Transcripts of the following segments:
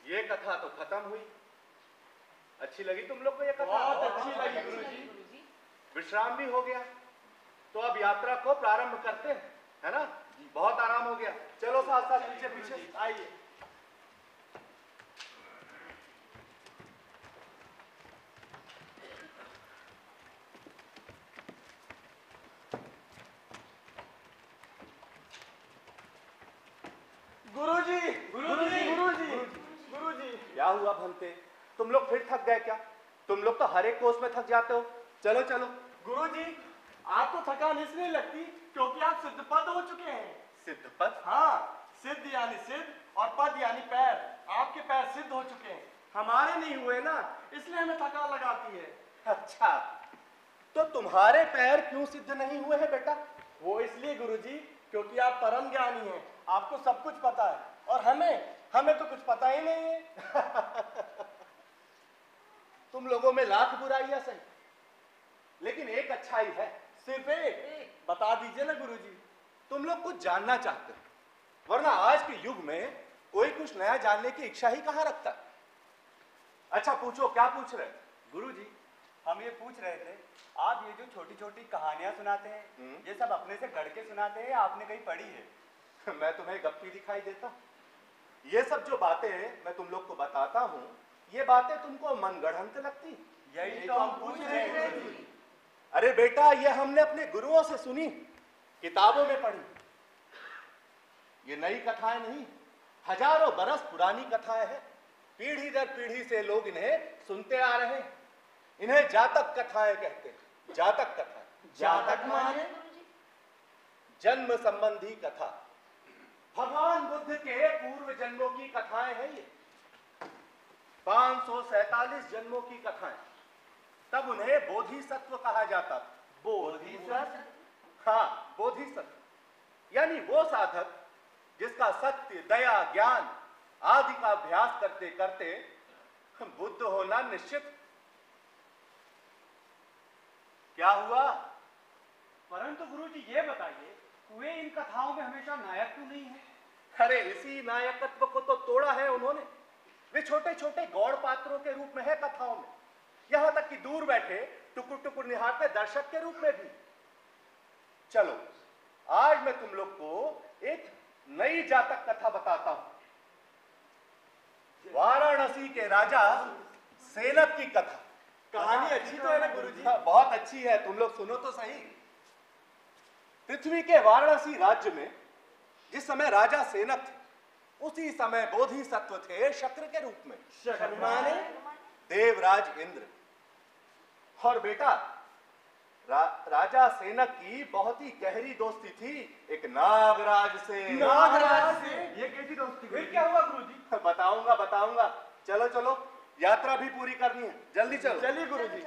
ये कथा तो खत्म हुई। अच्छी लगी तुम लोग को ये कथा? बहुत अच्छी लगी गुरुजी। विश्राम भी हो गया, तो अब यात्रा को प्रारंभ करते हैं, है ना? बहुत आराम हो गया। चलो साथ साथ पीछे पीछे आइए। गुरुजी, गुरुजी, गुरुजी, गुरुजी। क्या हुआ भंते? तुम लोग फिर थक गए क्या? तुम लोग तो हर एक कोर्स में थक जाते हो। चलो चलो। गुरुजी, आपको थकान इसलिए लगती क्योंकि आप सिद्ध पद हो चुके हैं। सिद्ध पद? हाँ, सिद्ध यानी सिद्ध और पद यानी पैर। आपके पैर सिद्ध हो चुके हैं, हमारे नहीं हुए ना, इसलिए हमें थकान लगाती है। अच्छा, तो तुम्हारे पैर क्यों सिद्ध नहीं हुए हैं बेटा? वो इसलिए गुरुजी क्योंकि आप परम ज्ञानी हैं, आपको सब कुछ पता है, और हमें तो कुछ पता ही नहीं है। तुम लोगों में लाख बुराइयां सही, लेकिन एक अच्छाई है। सिर्फ एक? बता दीजिए ना गुरुजी। तुम लोग कुछ जानना चाहते हो, वरना आज के युग में कोई कुछ नया जानने की इच्छा ही कहां रखता। अच्छा पूछो, क्या पूछ रहे? गुरुजी, हम ये पूछ रहे थे, आप ये जो छोटी छोटी कहानियां सुनाते हैं, ये सब अपने से गढ़ के सुनाते हैं, आपने कहीं पढ़ी है? मैं तुम्हें गप्पी दिखाई देता हूं? ये सब जो बातें मैं तुम लोग को बताता हूं, ये बातें तुमको मनगढ़ंत लगती? यही तो हम पूछ रहे हैं गुरुजी। अरे बेटा, ये हमने अपने गुरुओं से सुनी, किताबों में पढ़ी। ये नई कथाएं नहीं, हजारों बरस पुरानी कथाएं हैं। पीढ़ी दर पीढ़ी से लोग इन्हें सुनते आ रहे हैं। इन्हें जातक कथाएं कहते हैं। जातक कथा। जातक माने? जन्म संबंधी कथा। भगवान बुद्ध के पूर्व जन्मों की कथाएं हैं ये। 547 जन्मों की कथाएं। तब उन्हें बोधिसत्व कहा जाता था। बोधिसत्व? हाँ, बोधिसत्व यानी वो साधक जिसका सत्य, दया, ज्ञान आदि का अभ्यास करते करते बुद्ध होना निश्चित। क्या हुआ? परंतु गुरुजी ये बताइए, वे इन कथाओं में हमेशा नायक क्यों नहीं है? अरे इसी नायकत्व को तो तोड़ा है उन्होंने। वे छोटे छोटे गौड़ पात्रों के रूप में है कथाओं में, यहां तक कि दूर बैठे टुकुर टुकुर निहारते दर्शक के रूप में भी। चलो, आज मैं तुम लोग को एक नई जातक कथा बताता हूं। वाराणसी के राजा सेनक की कथा। कहानी अच्छी तो है ना गुरुजी? बहुत अच्छी है, तुम लोग सुनो तो सही। पृथ्वी के वाराणसी राज्य में जिस समय राजा सेनक थे, उसी समय बोधिसत्व थे शक्र के रूप में। शक्र माने? देवराज इंद्र। और बेटा राजा सेनक की बहुत ही गहरी दोस्ती थी एक नागराज से। नागराज से? ये कैसी दोस्ती? फिर क्या हुआ गुरुजी? बताऊंगा। चलो चलो, यात्रा भी पूरी करनी है, जल्दी चलो। चलिए गुरुजी।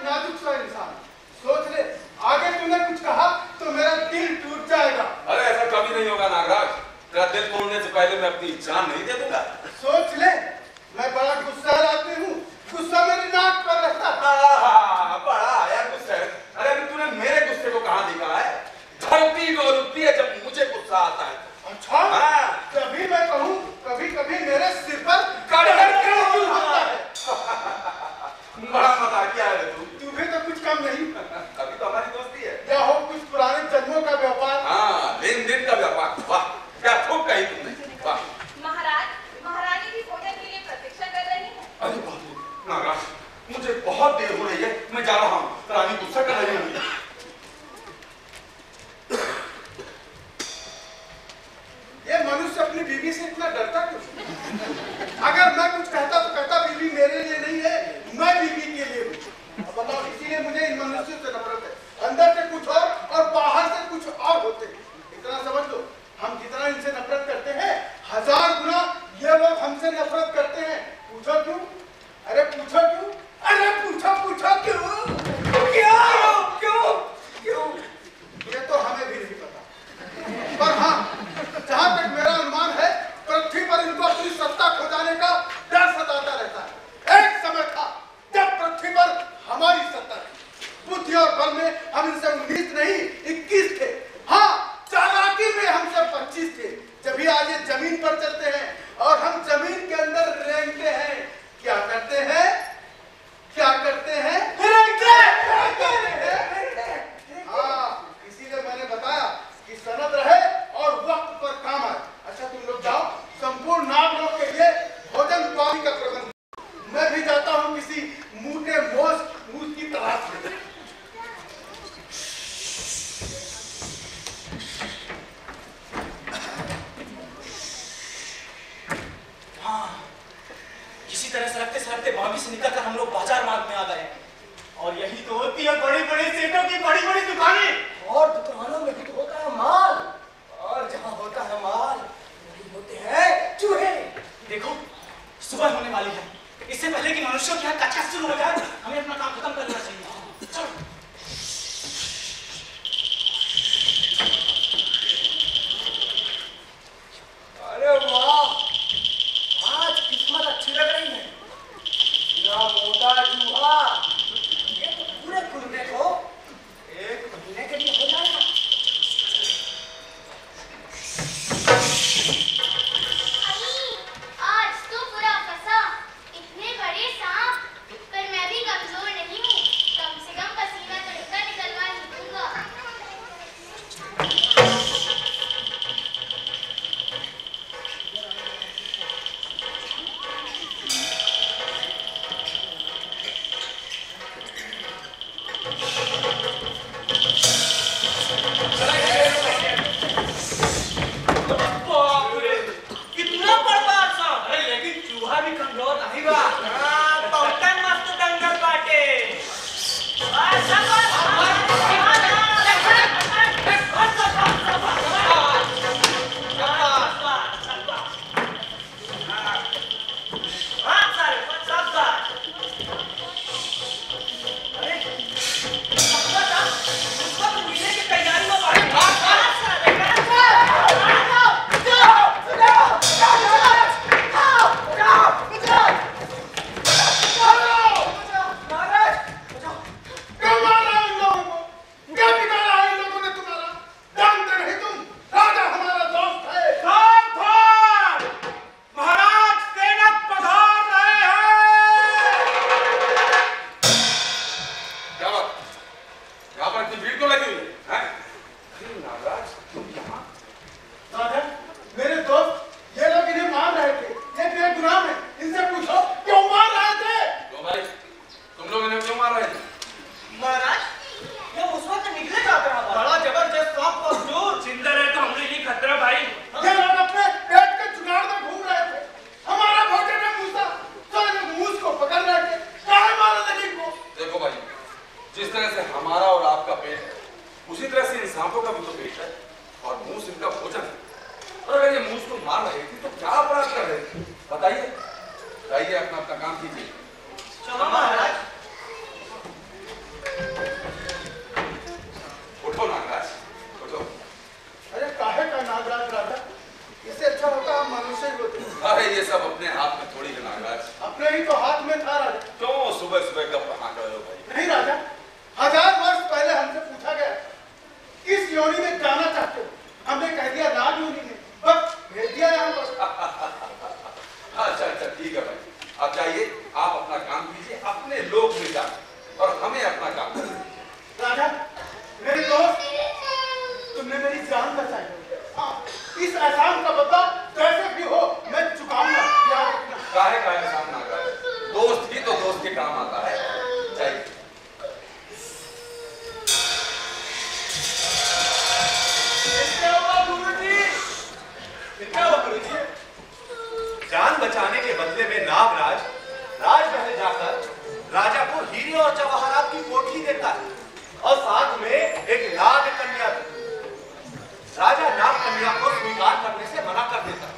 नाजुक सा इंसान, सोच ले आगे तूने कुछ कहा तो मेरा दिल टूट जाएगा। अरे ऐसा कभी नहीं होगा नागराज, तेरा दिल तोड़ने से पहले मैं अपनी जान नहीं दे दूंगा। सोच ले, मैं बड़ा गुस्सैल आदमी हूँ, गुस्सा मेरी नाक पर रहता है। बड़ा आया गुस्सा। अरे अभी तूने मेरे गुस्से को कहाँ देखा है? धरती डोल उठती है जब मुझे गुस्सा आता है। अच्छा, तभी मैं कहूँ कभी कभी मेरे सिर पर कड़कड़ क्यों होता है। बड़ा मजाकिया है तू भी तो कुछ कम नहीं। अभी तो हमारी दोस्ती है या हो कुछ पुराने जन्मों का व्यापार। हाँ, लेन देन का व्यापार। वाह, क्या खूब कही तुमने। वाह। महाराज, महारानी भी भोजन के लिए प्रतीक्षा कर रही है। अरे बाप रे, नागराज, मुझे बहुत देर हो रही है, मैं जा रहा हूँ। रानी गुस्सा कर रही है। ये मनुष्य अपनी बीवी से इतना डरता क्यों? अगर मैं कुछ कहता तो कहता बीवी मेरे लिए नहीं है, मैं बीवी के लिए हूँ। अब बताओ, इसीलिए मुझे इन मनुष्यों से नफरत है। अंदर से कुछ और बाहर से कुछ और होते हैं। इतना समझ लो, हम जितना इनसे नफरत करते हैं 1000 गुना ये लोग हमसे नफरत करते हैं। पूछो क्यों? अरे पूछो क्यों? अरे पूछो क्यों? क्यों? ये तो हमें भी नहीं पता, पर हाँ, जहां तक मेरा अनुमान है, पृथ्वी पर इनको अपनी सत्ता खो जाने का डर सताता रहता है। एक समय था जब पृथ्वी पर हमारी सत्ता थी। बुद्धि और बल में हम इनसे 19 नहीं 21 थे। हाँ, चालाकी में हमसे 25 थे। जब भी आज ये जमीन पर चलते हैं और हम जमीन के अंदर रेंगते हैं, क्या करते हैं? हाँ, इसीलिए मैंने बताया कि सनद रहे और वक्त पर काम आए। अच्छा, तुम लोग जाओ, संपूर्ण नाग लोग के लिए भोजन पानी का प्रबंध। मैं भी जाता हूँ किसी मूठे मूस की तलाश में। हाँ, किसी तरह सरकते सरकते बागी से निकलकर हम लोग बाजार मार्ग में आ गए। और यही तो होती है बड़ी बड़ी सेठों की बड़ी बड़ी दुकानें। और दुकानों में भी तो होता है माल, और जहाँ होता है माल वहीं होते हैं चूहे। देखो, सुबह होने वाली है। इससे पहले कि मनुष्यों की यहाँ कचकच शुरू हो जाए, हमें अपना काम खत्म कर लेना चाहिए। चलो। अरे वाह, आज किस्मत अच्छी लग रही है। ना मोटा चूहा, ये तो पूरे कुलबे को 1 महीने के लिए हो जाएगा। आज तो पूरा फंसा। इतने बड़े सांप, पर मैं भी कमजोर नहीं हूँ। कम से कम पसीना तो इनका निकलवा ही दूंगा। कितना बड़ा सांप। अरे लेकिन चूहा भी कमजोर नहीं बा। बहुत मस्त दंगल काटे। बताइए अपना अपना काम कीजिए। चलो महाराज। इतने में नागराज राजमहल जाकर राजा को हीरे और जवाहरात की कोठी देता है और साथ में एक नाग कन्या भी। राजा नाग कन्या को स्वीकार करने से मना कर देता है।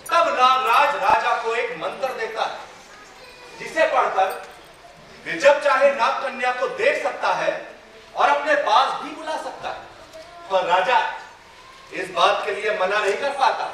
तब नागराज राजा को एक मंत्र देता है जिसे पढ़कर वे जब चाहे नाग कन्या को देख सकता है और अपने पास भी बुला सकता है, पर राजा इस बात के लिए मना नहीं कर पाता।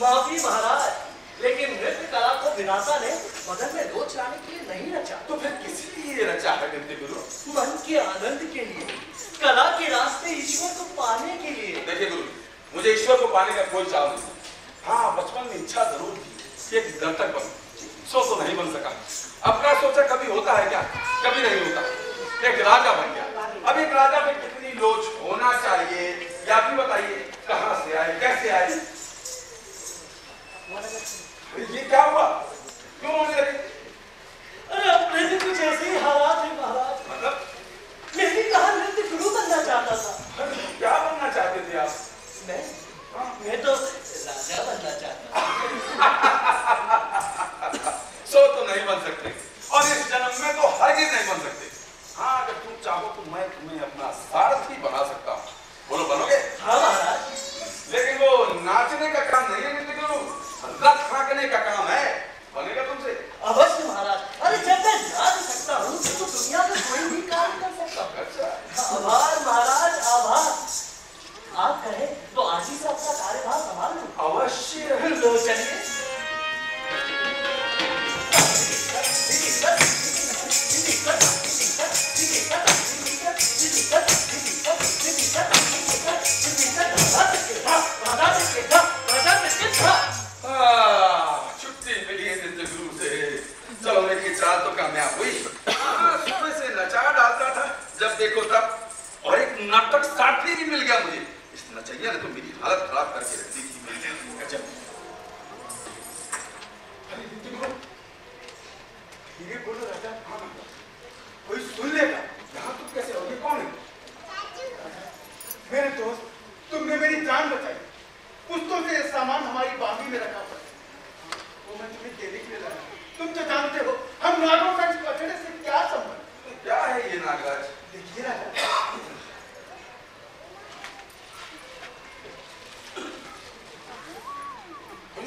माफी महाराज, लेकिन नृत्य कला को विधाता ने बदन में लोच लाने के लिए नहीं रचा। तो फिर किस लिए रचा है नृत्य गुरु? मन के आनंद के लिए, कला के रास्ते ईश्वर को पाने के लिए। देखिए गुरु, मुझे ईश्वर को पाने का कोई चाव नहीं। हाँ, बचपन में इच्छा जरूर थी कि एक नर्तक बनूं, सो तो नहीं बन सका। अब का सोचा कभी होता है क्या? कभी नहीं होता। एक राजा बन गया। अब एक राजा में कितनी लोच होना चाहिए, या भी बताइए, कहाँ से आए, कैसे आए? ये क्या हुआ? क्यों रोने लगे? अरे अपने भी कुछ ऐसे ही हालात है महाराज। मतलब? मैं भी कहा नृत्य गुरु बनना चाहता था। क्या बनना चाहते थे आप? मैं तो राजा बनना चाहता सो तो नहीं बन सकते, और इस जन्म में तो हरगिज नहीं बन सकते। हाँ, अगर तुम चाहो तो मैं तुम्हें अपना सारथी बना सकता हूँ। बोलो, बनोगे? हाँ महाराज। लेकिन वो नाचने का काम नहीं है नृत्य गुरु, रथ हाँकने का काम है। बनेगा तुमसे? अवश्य महाराज। अरे जब मैं नाच सकता हूँ तो दुनिया में कोई भी काम कर सकता हूँ। अच्छा। आभार महाराज, आभार। आप कहें तो आज ही से अपना कार्यभार संभाल लूं। अवश्य। लो चलिए। छुट्टी मिली है नृत्य गुरु से। चलो, मेरी चाल तो कामयाब हुई। सुबह से नचा डालता था जब देखो तब, और एक नाटक साथी भी मिल गया मुझे। इस नचैया ने तो मेरी हालत खराब करके रख दी थी। धीरे बोलो राजा। कोई सुन लेगा। यहाँ तुम कैसे हो? ये कौन है? मेरे दोस्त, तुमने मेरी जान बचाई। पुस्तों से सामान हमारी बागी में रखा हुआ है, वो मैं तुम्हें देने के लिए लाया। तुम तो जानते हो हम नागों का इस पचड़े से क्या संबंध। क्या है ये नागराज? देखिए राजा,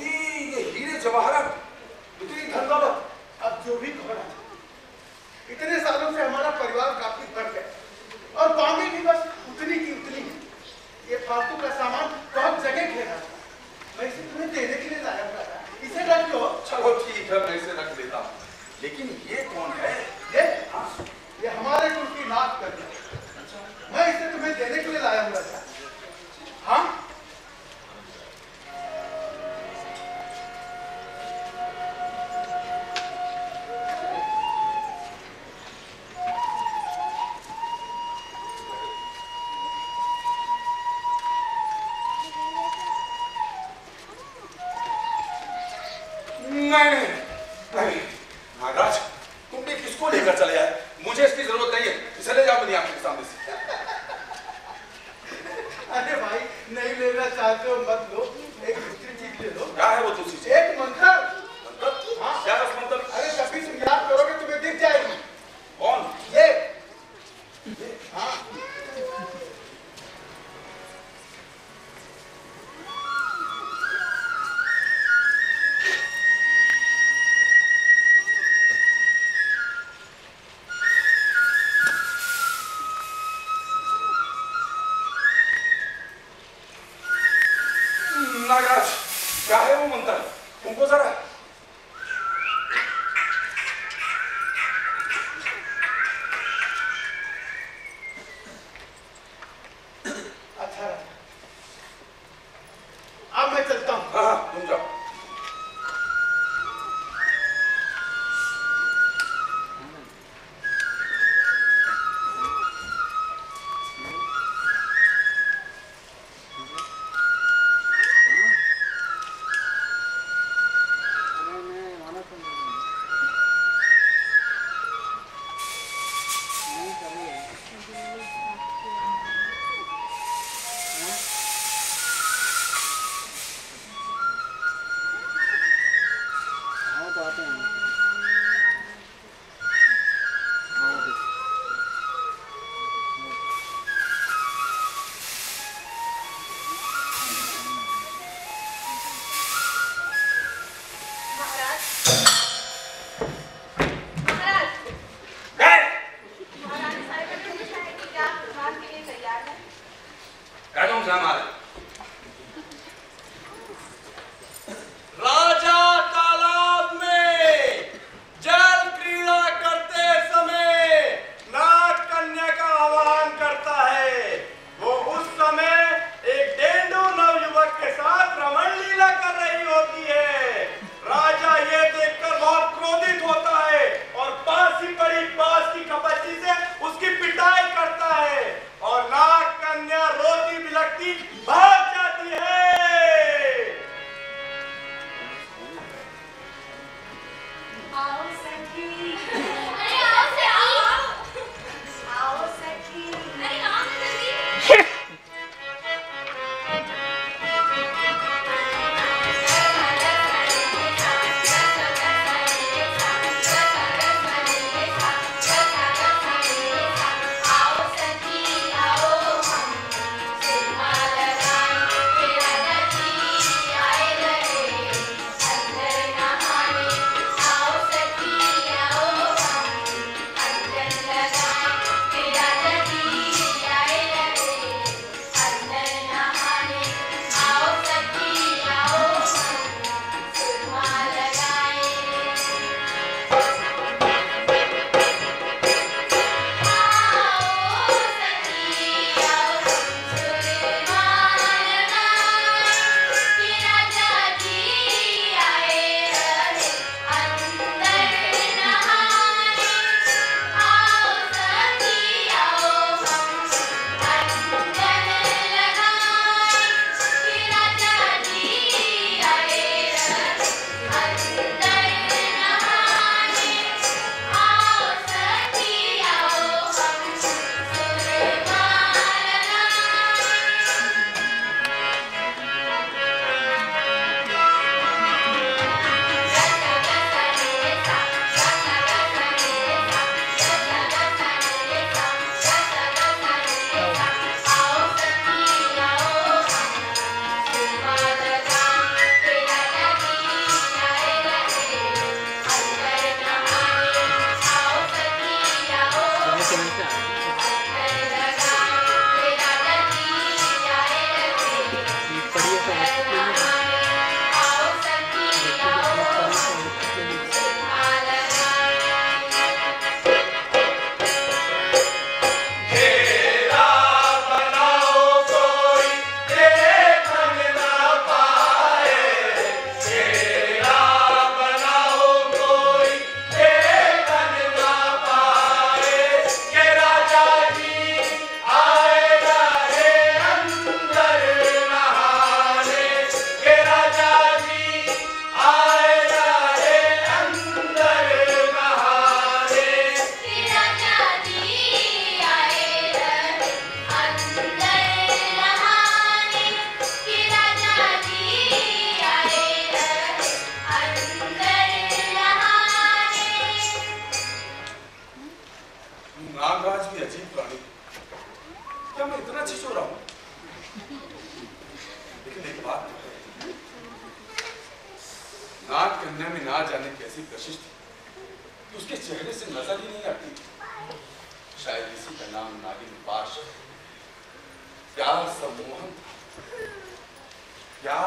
ये हीरे जवाहरात, इतनी धन दौलत। अब जो भी खबर है, इतने सालों से हमारा परिवार काफी बढ़ गया और बागी भी बस उतनी की उतनी है। ये फालतू का सामान बहुत जगह घेरा था। मैं इसे तुम्हें देने के लिए लाया हुआ था। इसे रख लो। चलो ठीक है, मैं इसे रख देता हूँ। लेकिन ये कौन है? ये हमारे कुल की नाक कर दिया। मैं इसे तुम्हें देने के लिए लाया हुआ था। हाँ, नहीं, नागराज, तुम भी किसको लेकर चले आए? मुझे इसकी जरूरत नहीं है। इसे ले जाओ मेरी आंखों के सामने से। अरे भाई, नहीं लेना चाहते हो मत लो। एक दूसरी चीज ले लो। क्या है वो दूसरी चीज? एक मंत्र। मंत्र? हाँ। क्या रस मंत्र? अरे कभी तुम याद करोगे तुम्हें दिख जाएगी। कौन? ये। हाँ। नागराज, क्या है वो मंत्र? तुमको जरा न मारे। राजा तालाब में जल क्रीड़ा करते समय नाग कन्या का आह्वान करता है। वो उस समय एक डेंडू नवयुवक के साथ रमण लीला कर रही होती है। राजा ये देखकर बहुत क्रोधित होता है और पास ही पड़ी बांस की कपच्ची से उसकी पिटाई करता है और नाग कन्या रोती बिलखती भाग जाती है। आओ सखी, अरे आओ सखी, आओ सखी, अरे आओ जल्दी। नागराज भी अजीब प्राणी, क्या मैं इतना चीज हो रहा हूं? लेकिन एक बात तो है, नाग कन्या में ना जाने कैसी कशिश थी कि उसके चेहरे से नजर ही नहीं आती। शायद इसी का नाम नागिन पाश। क्या सम्मोहन था, क्या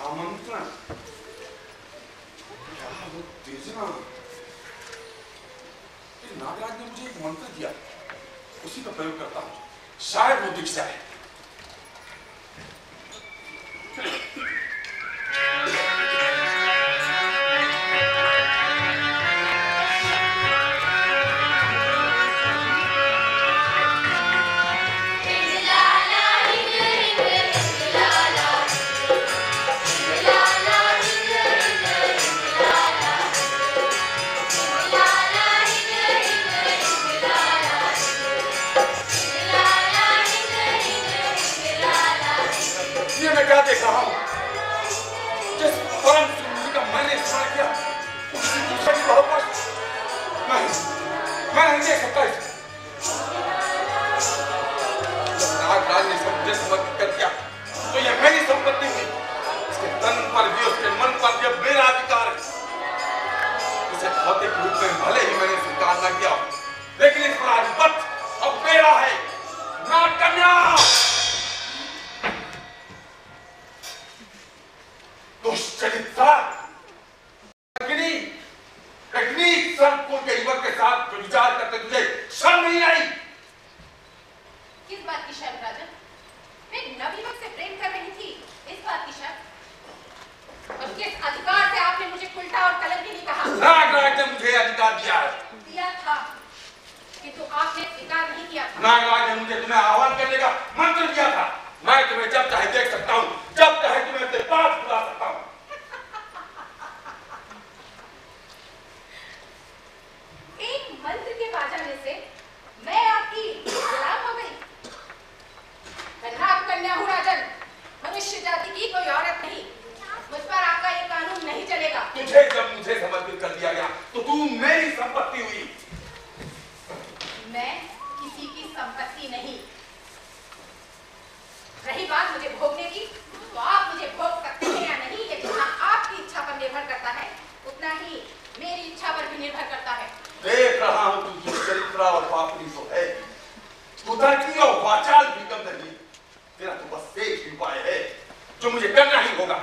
आमंत्रण, क्या वो उत्तेजना। नागराज ने मुझे एक मंत्र दिया, उसी का प्रयोग करता हूं, शायद वो दिख जाए। क्या देख रहा हूं? जिस परम सुंदरी का मैंने स्मरण किया, उसी दूसरे की बहुपत मैं नहीं देख सकता इसे। नागराज ने सब मुझे समर्पित कर दिया, तो यह मेरी संपत्ति थी। इसके तन पर भी, उसके मन पर भी मेरा अधिकार है। इसे भौतिक रूप में भले ही मैंने स्वीकार न किया, लेकिन इस पर आधिपत्य अब मेरा है। नाग कन्या नवयुवक से प्रेम कर रही थी, इस बात की शक? और किस अधिकार से आपने मुझे उल्टा और कलंकिनी कहा? नागराज ने मुझे अधिकार दिया है। दिया था, किंतु आपने स्वीकार नहीं किया था। नागराज ने मुझे तुम्हें आह्वान करने का मंत्र दिया था। मैं तुम्हें जब चाहे देख सकता हूँ, जब चाहे तुम्हें अपने पास बुला सकता हूँ। एक मंत्र के बाजाने से मैं आपकी गुलाम हो गई। मैं नाग कन्या हूँ राजन, मनुष्य जाति की कोई औरत नहीं। मुझ पर आपका ये कानून नहीं चलेगा। तुझे जब मुझे समर्पित कर दिया गया तो तू मेरी संपत्ति हुई। मैं किसी की संपत्ति नहीं। रही बात मुझे भोगने की, तो आप मुझे भोग सकते हैं या नहीं, ये जितना आपकी इच्छा पर निर्भर करता है, उतना ही मेरी इच्छा पर भी निर्भर करता है। देख रहा हूँ तू दुष्चरित्रा और पापनी तो है, कुदरती और वाचाल भी कम नहीं। तेरा तो बस एक ही उपाय है जो मुझे करना ही होगा।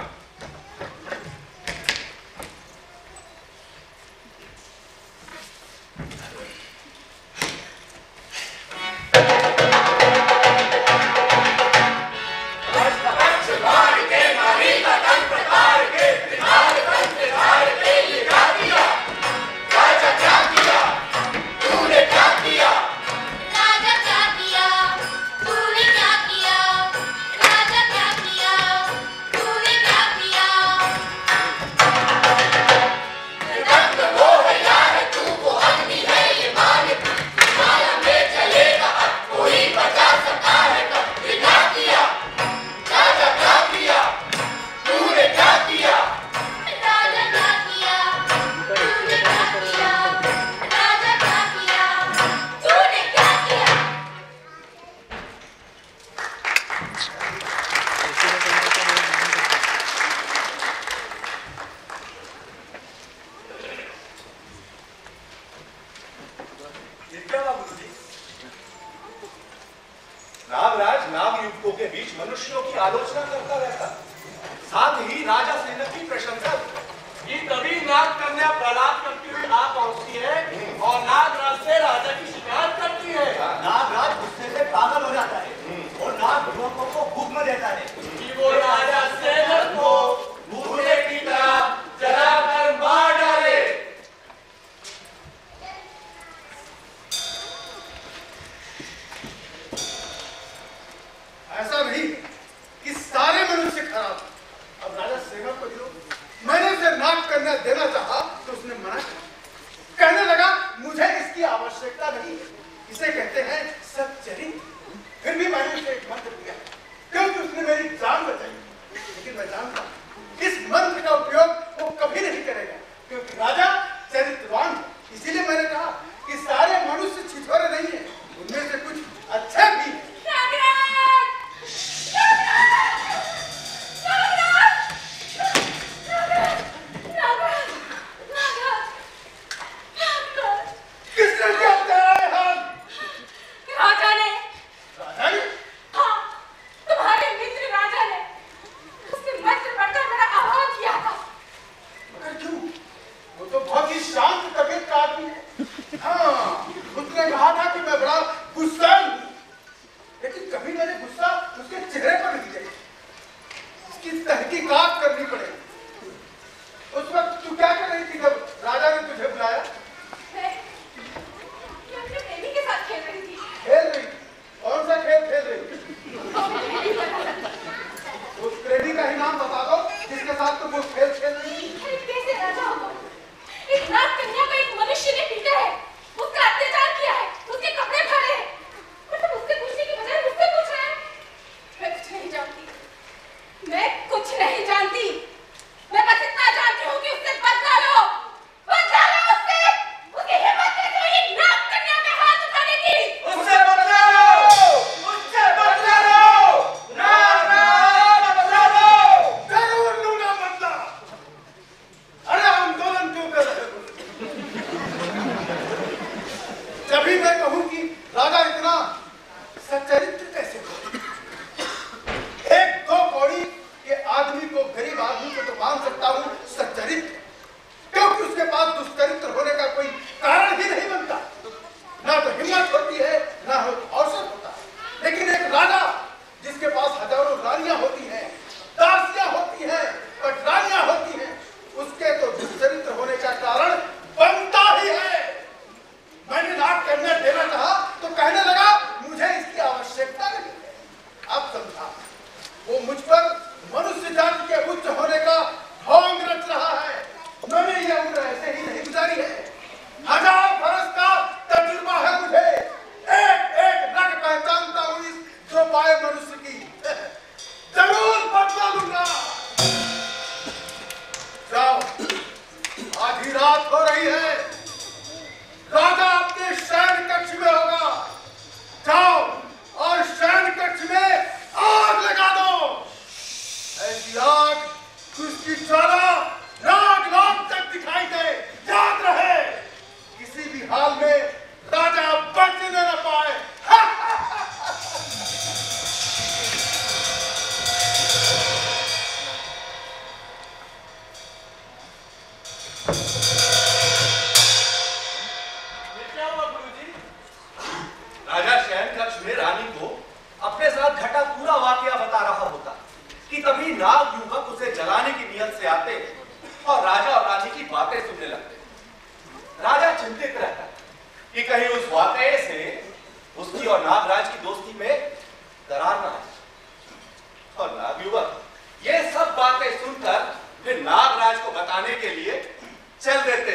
नागराज नागयुवकों के बीच मनुष्यों की आलोचना करता रहता, साथ ही राजा सेनक की प्रशंसा। ये तभी नाग कन्या प्रहलाद करती हुई आ पहुंचती है और नागराज से राजा की शिकायत करती है। नागराज गुस्से से पागल हो जाता है और नाग युवकों को हुक्म देता है कि वो राजा सेनक को भूले की तरह जलाकर मार डाले। ऐसा नहीं कि सारे मनुष्य खराब। अब राजा सेना को जो मैंने उसे नाग कन्या देना चाहा तो उसने मना किया। कहने लगा मुझे इसकी आवश्यकता नहीं, इसे कहते हैं सच्चरित्र। फिर भी मैंने उसे एक मंत्र दिया क्योंकि उसने मेरी जान बचाई। लेकिन मैं जानता इस मंत्र का उपयोग वो कभी नहीं करेगा क्योंकि राजा चरित्रवान है। इसीलिए मैंने कहा कि सारे मनुष्य छिछोरे नहीं है, उनमें से कुछ अच्छे भी हैं। किसने क्या बताया है हम? राजा ने। राजा ने? हाँ, तुम्हारे मित्र राजा ने उसके मंत्र पढ़कर मेरा आह्वान किया था। मगर क्यों? वो तो बहुत ही शांत तबीयत का आदमी है। हाँ, उसने कहा था कि मैं बड़ा गुस्सैल हूँ, लेकिन कभी मैंने गुस्सा उसके चेहरे पर नहीं देखा। इसकी तहकीकात करनी पड़ेगी। उस वक्त तू क्या कर रही थी जब राजा ने तुझे बुलाया? मैं अपने प्रेमी के साथ खेल रही थी। खेल रही थी? कौन सा खेल खेल रही थी? उस प्रेमी का ही नाम बता दो जिसके साथ तुम वो खेल खेल रही थी। अरे कैसे राजा हो तुम? इस नाग कन्या को एक मनुष्य ने पीटा है, उसका अत्याचार किया है, उसके कपड़े फाड़े हैं। और तुम उससे पूछने की बजाय मुझसे पूछ रहे हैं? मैं कुछ नहीं जानती। मैं कुछ नहीं जानती। मैं बस इतना जानती हूँ कि उससे बदला लो। क्या हुआ गुरुजी? राजा शयनकक्ष में रानी को अपने साथ घटा पूरा वाकया बता रहा होता कि तभी नाग युवक उसे जलाने की नियत से आते और राजा और रानी की बातें सुनने लगते। राजा चिंतित रहता कि कहीं उस वाकये से उसकी और नागराज की दोस्ती में दरार ना आए। और नाग युवक ये सब बातें सुनकर फिर नागराज को बताने के लिए चल देते।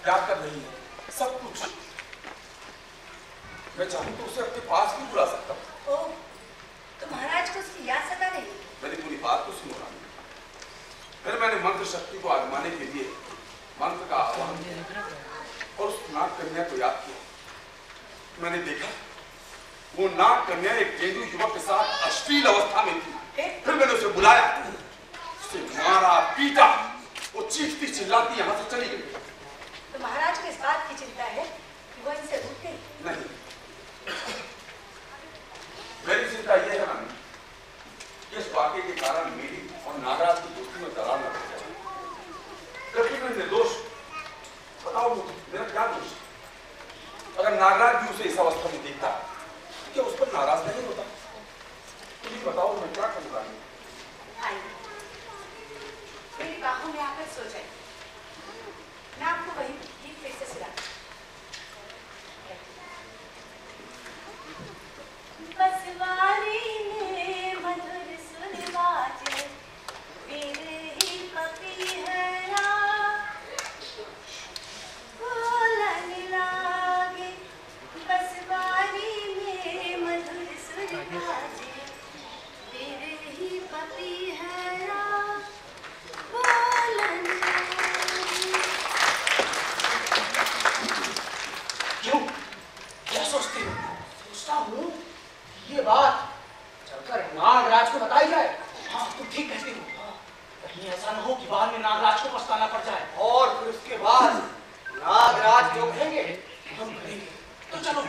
याद कर रही है सब कुछ। मैं चाहूं तो उसे अपने पास भी बुला सकता हूँ। ओह, तो महाराज को उसकी याद सता रही। मेरी पूरी बात तो सुनो रानी। फिर मैंने मंत्र शक्ति को आजमाने के लिए मंत्र का आह्वान किया और उस नाग कन्या को याद किया। मैंने देखा वो नाग कन्या एक गेंदू युवक के साथ अश्लील अवस्था में थी। फिर मैंने उसे बुलाया, उसे मारा पीटा, वो चीखती चिल्लाती यहाँ से चली गई। तो महाराज को इस बात की चिंता है कि वो इनसे रूठ गई? नहीं, मेरी चिंता यह है रानी, इस वाकये के कारण मेरी और नागराज की दोस्ती में दरार न पड़ जाए। क्योंकि मैं निर्दोष, बताओ मुझे मेरा क्या दोष? अगर नागराज भी उसे इस अवस्था में देखता तो क्या उस पर नाराज नहीं होता? तुम बताओ मैं क्या करूँ रानी? आइए, मेरी बाहों में आकर सो जाए, मैं आपको वही गीत फिर से सुना। बसवारी में मधुर सुर बाजे, बिरही पपीहरा बोलन लागे। बसवारी में मधुर सुर बाजे, बिरही पपीहरा बोलन लागे। क्यों? क्या सोचती हो? सोचता हूँ ये बात चलकर नागराज को बताई जाए। हाँ, तुम ठीक कहती हो। कहीं ऐसा न हो कि बाद में नागराज को पछताना पड़ जाए और फिर उसके बाद नागराज जो कहेंगे हम करेंगे। तो चलो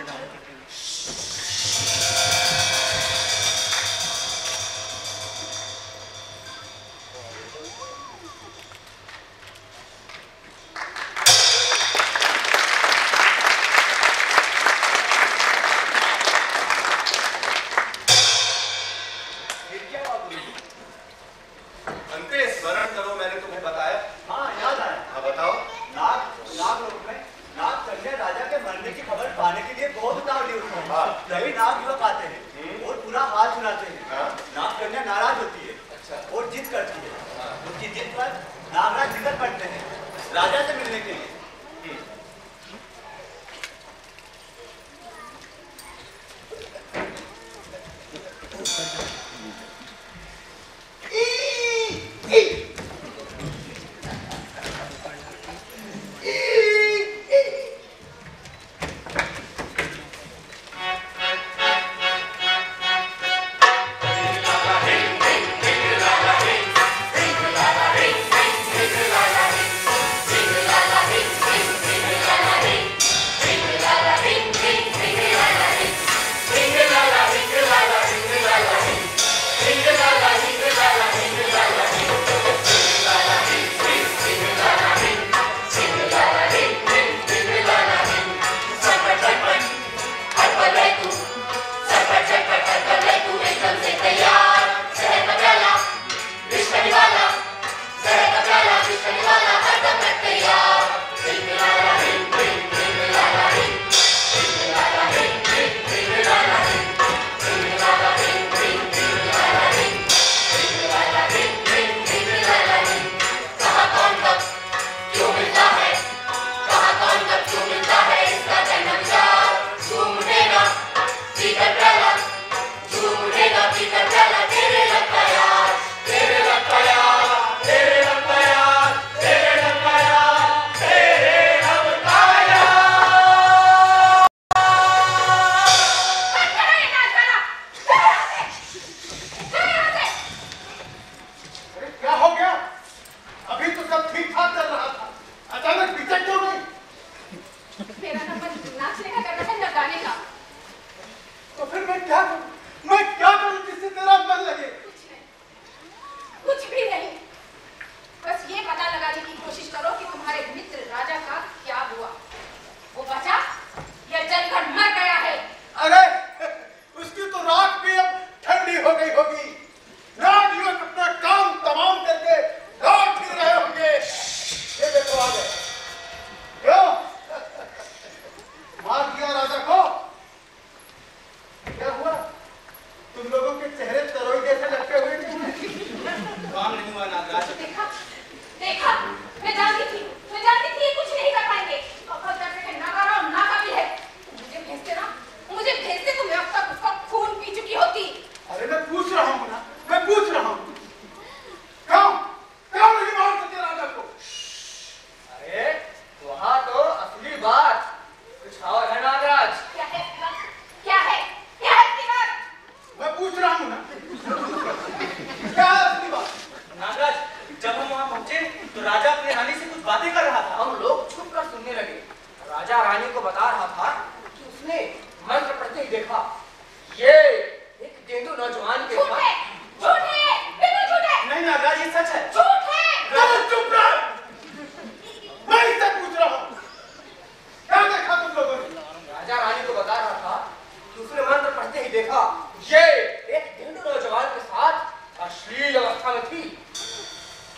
अवस्था में थी।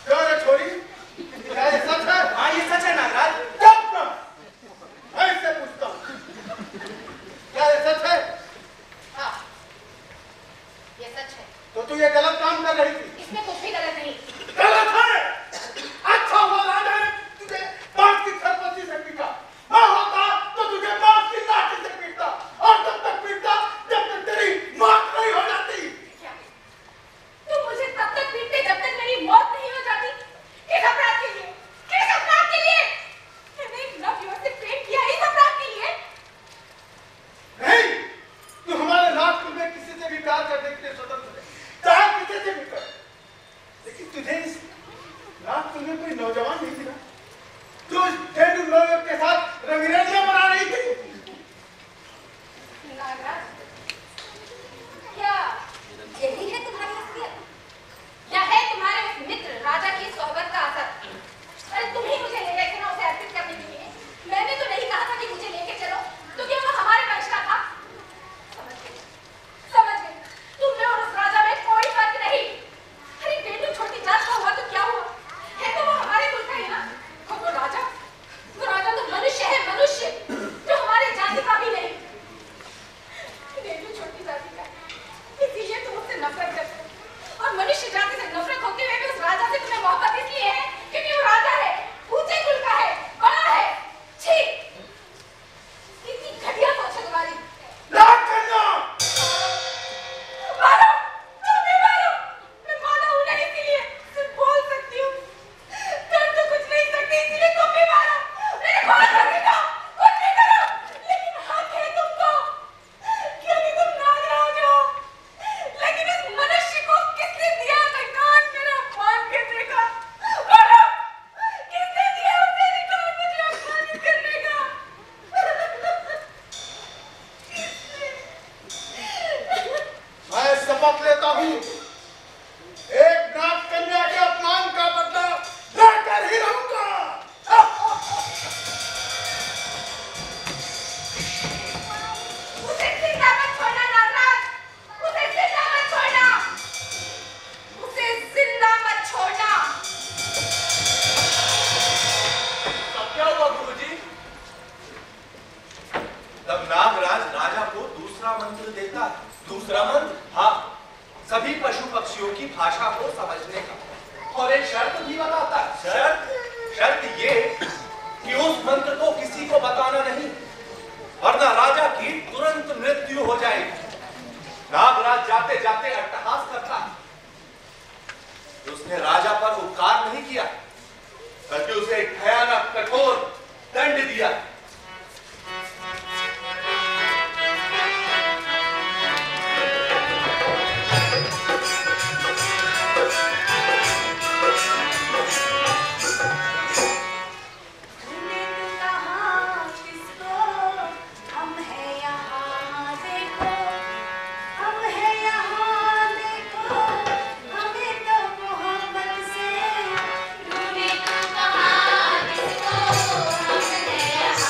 क्या रे छोरी, क्या ये सच है? हाँ ये सच है नागराज। चुप कर, मैं इससे पूछता हूँ, क्या ये सच है? हाँ, ये सच है। तो तू ये गलत काम कर रही थी। इसमें कुछ भी गलत नहीं। गलत है। अच्छा हुआ राजा ने तुझे बाप की सरपंची से पीटा, मैं होता तो तुझे बाप की लाठी से पीटता, और तब तक पीटता जब तक तेरी मौत नहीं हो जाती। क्या? तुम मुझे तब तक पीटते जब तक मेरी मौत नहीं हो जाती? किस अपराध के लिए? किस अपराध के लिए? मैंने एक नवयुवक से प्रेम किया इस अपराध के लिए? नहीं, तू हमारे नागपुर में किसी से भी प्यार करने के लिए स्वतंत्र है, चाहे किसी से भी कर। लेकिन तुझे इस नागपुर में कोई नौजवान नहीं मिला जो इस ठेठू नौयुवक के साथ रंगरेलियां बना रही थी। नागराज, क्या यही है तुम्हारी असलियत? या है तुम्हारे उस मित्र राजा की सोहबत का असर? अरे तुम ही मुझे ले गए थे ना उसे अर्पित करने के लिए। मैंने तो नहीं कहा था कि मुझे लेके चलो, तो क्या वो हमारे वंश का था? समझ गई। तुम में और उस राजा में कोई फर्क नहीं। अरे बेटू छोटी जात का हुआ तो क्या हुआ? है तो वो हमारे कुल का ही ना। और वो राजा तो मनुष्य है, मनुष्य जो हमारी जाति का भी नहीं। बेटू छोटी जाति का, इसीलिए तुम उससे नफरत करते हो। और मनुष्य जाति से नफरत होते हुए भी उस राजा से तुम्हें मोहब्बत इसलिए है क्योंकि वो राजा है, ऊंचे कुल का है, बड़ा है। छी, कितनी घटिया सोच है तुम्हारी। नाग कन्या, मारो, तुम भी मारो। मैं मादा हूं ना, इसीलिए सिर्फ बोल सकती हूँ, कर तो कुछ नहीं सकती, इसीलिए तुम भी मारो। मेरे बाल रखने दो, कुछ भी करो, लेकिन हक है तुमको क्योंकि तुम नागराज हो। लेकिन उस मनुष्य को किसने दिया अधिकार मेरा अपमान करने का? बोलो, किसने दिया उसे अधिकार मुझे अपमानित करने का? मैं शपथ लेता हूँ, एक नाग कन्या के अपमान का बदला लेकर ही रहूंगा। उसे जिंदा मत छोड़ना नागराज, उसे जिंदा मत छोड़ना, उसे जिंदा मत छोड़ना। अब क्या हुआ गुरुजी? तब नागराज राजा को दूसरा मंत्र देता है। दूसरा मंत्र? हाँ, सभी पशु पक्षियों की भाषा को समझने का, और एक शर्त भी बताता है। शर्त ये कि उस मंत्र को किसी को बताना नहीं, वरना राजा की तुरंत मृत्यु हो जाएगी। नागराज जाते जाते अट्टहास करता है कि उसने राजा पर उपकार नहीं किया, बल्कि उसे एक भयानक कठोर दंड दिया। हम है यहाँ देखो, हम है यहाँ देखो, हमें तो मोहब्बत से तूने तो कहा किसको हम है यहाँ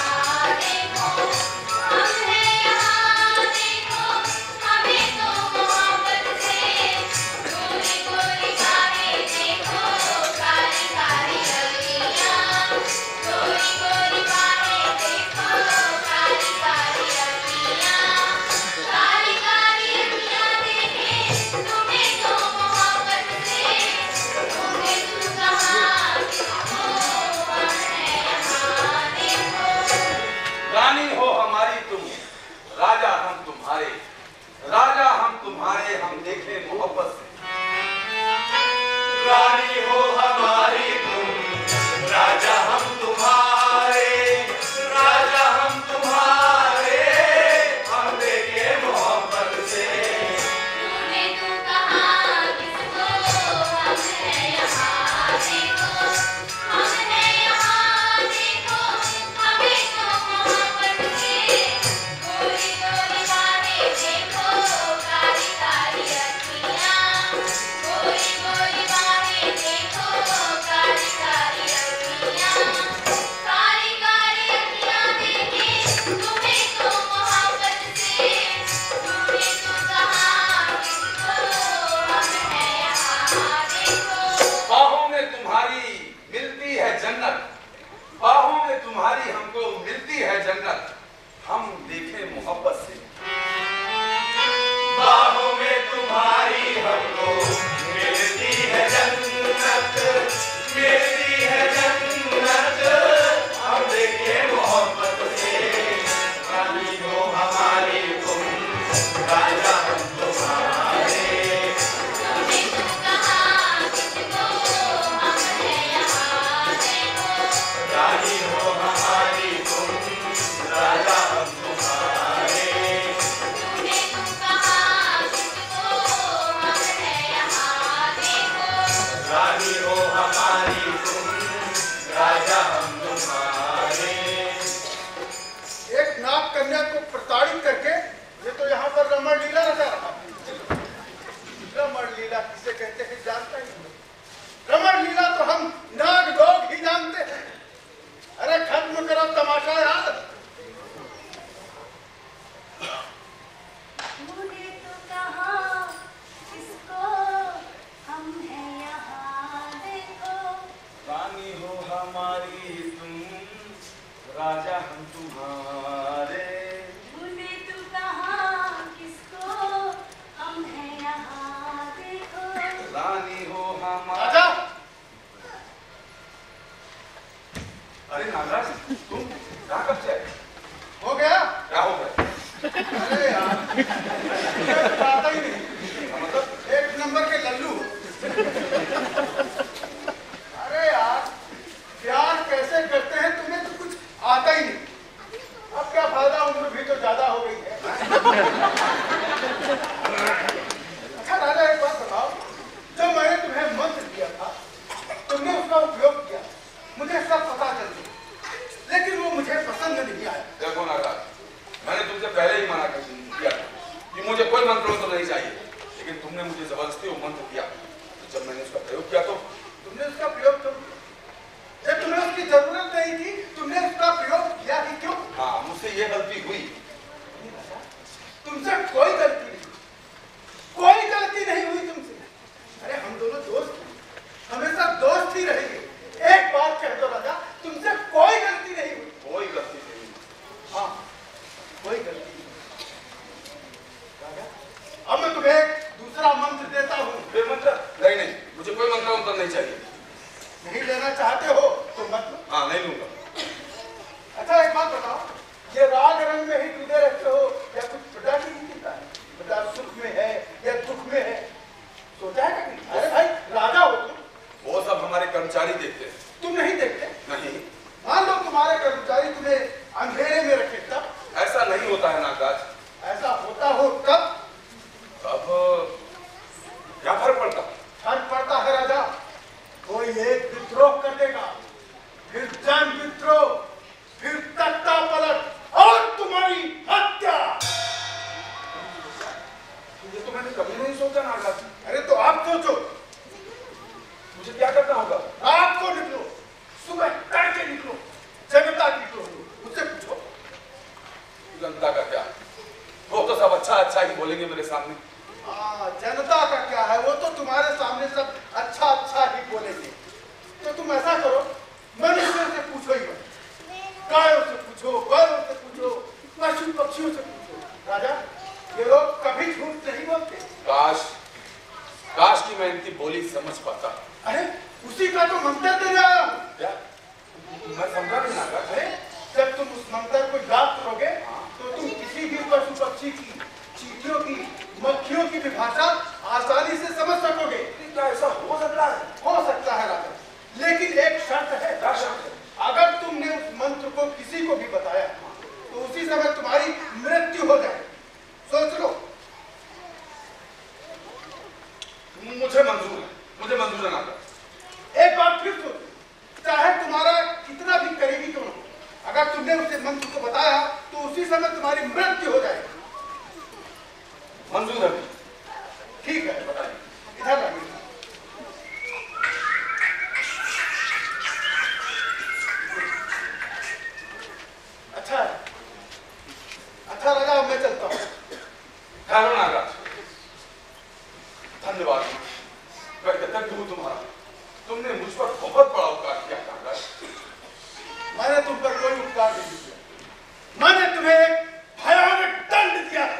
तुम्हारी मिलती है जन्नत, बाहों में तुम्हारी हमको मिलती है जन्नत, हम देखें मोहब्बत से। बाहों में तुम्हारी हमको मिलती है जन्नत, मिलती है जन्नत, हम देखें मोहब्बत से। रानी हो हमारी तुम, राजा हम तुम्हारे। तूने तो कहा किसको हम है यहाँ देखो। रानी हो हमारी तुम, राजा हम तुम्हारे। तूने तो कहा किसको हम है यहाँ देखो। रानी हो हमारी तुम, राजा हम तुम्हारे। एक नाग कन्या को प्रताड़ित करके ये तो यहाँ पर रमण लीला रचा रहा है। रमण लीला किसे कहते हैं जानता ही नहीं। रमण लीला तो हम नाग लोग ही जानते हैं। अरे खत्म करो तमाशा यार। तूने तो कहा किसको हम है यहाँ देखो। रानी हो हमारी तुम, राजा हम तुम्हारे। तूने तो कहा किसको हम है यहाँ देखो। रानी हो हमारी। राजा अरे नागराज, तुम कहाँ कब से आए? हो गया। क्या हो गया? अरे यार ये तो आता ही नहीं। मतलब एक नंबर के लल्लू। अरे यार प्यार कैसे करते हैं तुम्हें तो कुछ आता ही नहीं। अब क्या फायदा, उम्र भी तो ज्यादा हो गई है। अच्छा राजा एक बात बताओ, जो मैंने तुम्हें मंत्र दिया था तुमने उसका उपयोग किया, मुझे सब पता चल गया, लेकिन वो मुझे पसंद नहीं आया। देखो नागराज, मैंने तुमसे पहले ही मना कर दिया था कि मुझे कोई मंत्र तो नहीं चाहिए, लेकिन तुमने मुझे जबरदस्ती वो मंत्र दिया। तो जब मैंने उसका प्रयोग किया तो तुमने उसका प्रयोग क्यों किया? जब तुम्हें उसकी जरूरत नहीं थी तुमने उसका प्रयोग किया ही क्यों? हाँ, मुझसे ये गलती हुई। तुमसे कोई गलती नहीं, कोई गलती नहीं हुई तुमसे। अरे हम दोनों दोस्त हैं, हमेशा दोस्त ही रहेंगे। एक बात कह दो राजा, तुमसे कोई गलती नहीं हुई। कोई गलती नहीं हुई। हाँ कोई गलती नहीं। राजा अब मैं तुम्हें एक दूसरा मंत्र देता हूँ। फिर मंत्र? नहीं नहीं, मुझे कोई मंत्र नहीं चाहिए। नहीं लेना चाहते हो तो मत लो। हाँ, नहीं लूंगा। अच्छा एक बात बताओ, ये राग रंग में ही डूबे रहते हो या कुछ पता नहीं चलता है? मतलब सुख में है या दुख में है, सोचा है कभी? अरे भाई राजा हो तुम, वो सब हमारे कर्मचारी देखते हैं। तुम नहीं देखते? नहीं, मान लो तुम्हारे कर्मचारी तुम्हें अंधेरे में रखे तब? ऐसा नहीं होता है नागराज। ऐसा होता हो तब? अब क्या फर्क पड़ता? फर्क पड़ता है राजा। कोई एक विद्रोह कर देगा, फिर जन विद्रोह, फिर तख्ता पलट और तुम्हारी हत्या। ये तो मैंने कभी नहीं सोचा नागराज। अरे तो आप सोचो, मुझे क्या करना होगा? रात को निकलो, सुबह तड़के निकलो, जनता की टोली, मुझसे पूछो। जनता का क्या? वो तो सब अच्छा अच्छा ही बोलेंगे मेरे सामने। हाँ जनता का क्या है, वो तो तुम्हारे सामने सब अच्छा अच्छा ही बोलेंगे। तो तुम ऐसा करो, मनुष्यों से पूछो ही मत, गायों से पूछो, बैलों से पूछो, पशु पक्षियों से पूछो। राजा ये लोग कभी झूठ नहीं बोलते। काश काश की मैं इनकी बोली समझ पाता। अरे उसी का तो मंत्र देने आया हूँ। क्या? मैं समझा नहीं नागराज। अरे जब तुम उस मंत्र को याद करोगे तो तुम किसी भी पशु पक्षी की, चींटियों की, मक्खियों की भी भाषा आसानी से समझ सकोगे। क्या ऐसा हो सकता है? हो सकता है राजा, लेकिन एक शर्त है। क्या शर्त है? अगर तुमने उस मंत्र को किसी को भी बताया तो उसी समय तुम्हारी मृत्यु हो जाए। सोच लो। मुझे मंजूर है, मुझे मंजूर है नागराज। एक बात फिर सोचो, चाहे तुम्हारा कितना भी करीबी क्यों हो, अगर तुमने उसे मंत्र को बताया तो उसी समय तुम्हारी मृत्यु हो जाएगी। मंजूर है। ठीक है बताइए, इधर आइए। अच्छा है, अच्छा राजा अब मैं चलता हूँ। ठहरो नागराज, धन्यवाद। मैं कृतज्ञ हूँ तुम्हारा। तुमने मुझ पर बहुत बड़ा उपकार किया कागज। मैंने तुम पर कोई उपकार नहीं किया, मैंने तुम्हें एक भयानक दंड दिया है।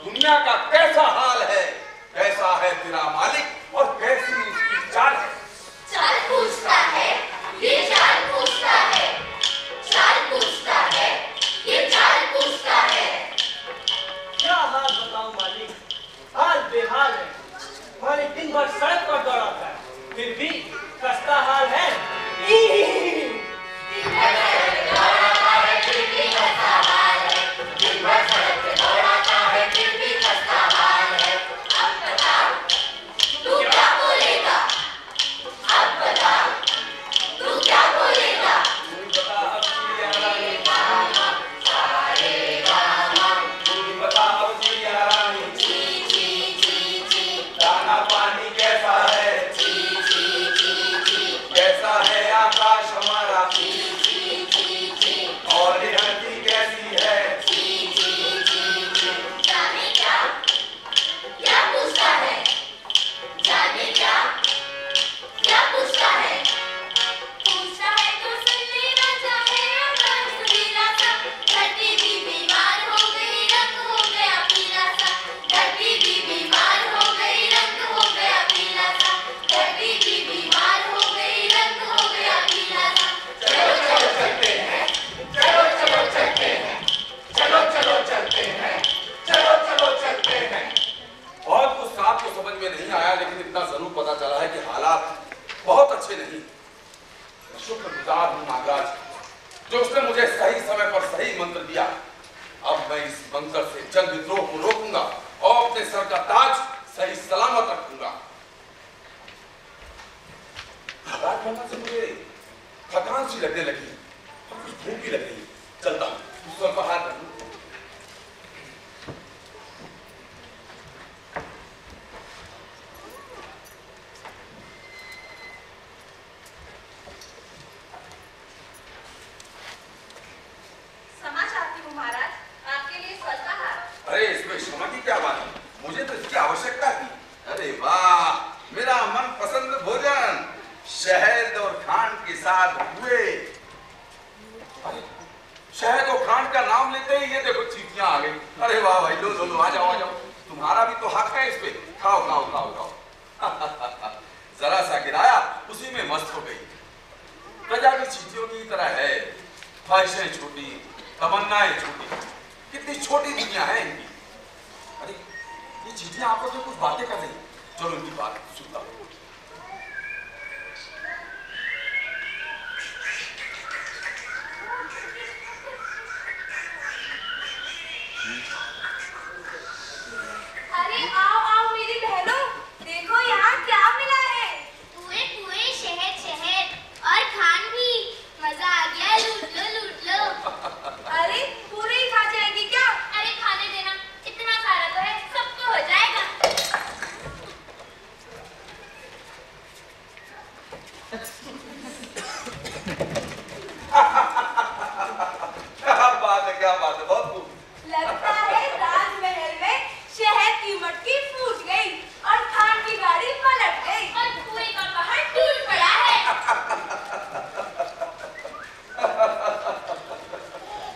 दुनिया का कैसा हाल है, कैसा है तेरा मालिक और कैसी उसकी चाल है। चाल पूछता है, ये चाल पूछता है, चाल पूछता है, ये चाल पूछता है। क्या हाल बताऊं मालिक, हाल बेहाल है। मालिक दिन भर सड़क पर दौड़ाता है, फिर भी खस्ता हाल है। दिन भर सड़क दौड़ाता है, फिर भी खस्ता हाल है। अरे वाह, मेरा मनपसंद भोजन शहद और खांड के साथ हुए। अरे शहद और खांड का नाम लेते ही ये देखो चींटियां आ गई। अरे वाह भाई, लो लो लो, आ जाओ आ जाओ, तुम्हारा भी तो हक है इस पे। खाओ खाओ खाओ खाओ। जरा सा गिराया, उसी में मस्त हो गई। प्रजा भी चींटियों की तरह है, ख्वाहिशें छोटी, तमन्नाएं छोटी। कितनी छोटी दुनिया है इनकी। अरे ये चींटियां आपस में कुछ बातें कर रही, चलो इनकी बात सुनता हूं। अरे आओ आओ मेरी बहनों, देखो यहाँ क्या मिला है। पूरे पूरे शहद शहद और खान भी। मजा आ गया, लूट लो लूट लो। अरे पूरे ही खा जाएगी क्या? अरे खाने देना, इतना सारा तो है, सबको हो जाएगा। क्या बात है, बहुत खूब। लगता है राजमहल में शहद की मटकी फूट गई और खान की गाड़ी पलट गई और पूरे का पहाड़ टूट पड़ा है।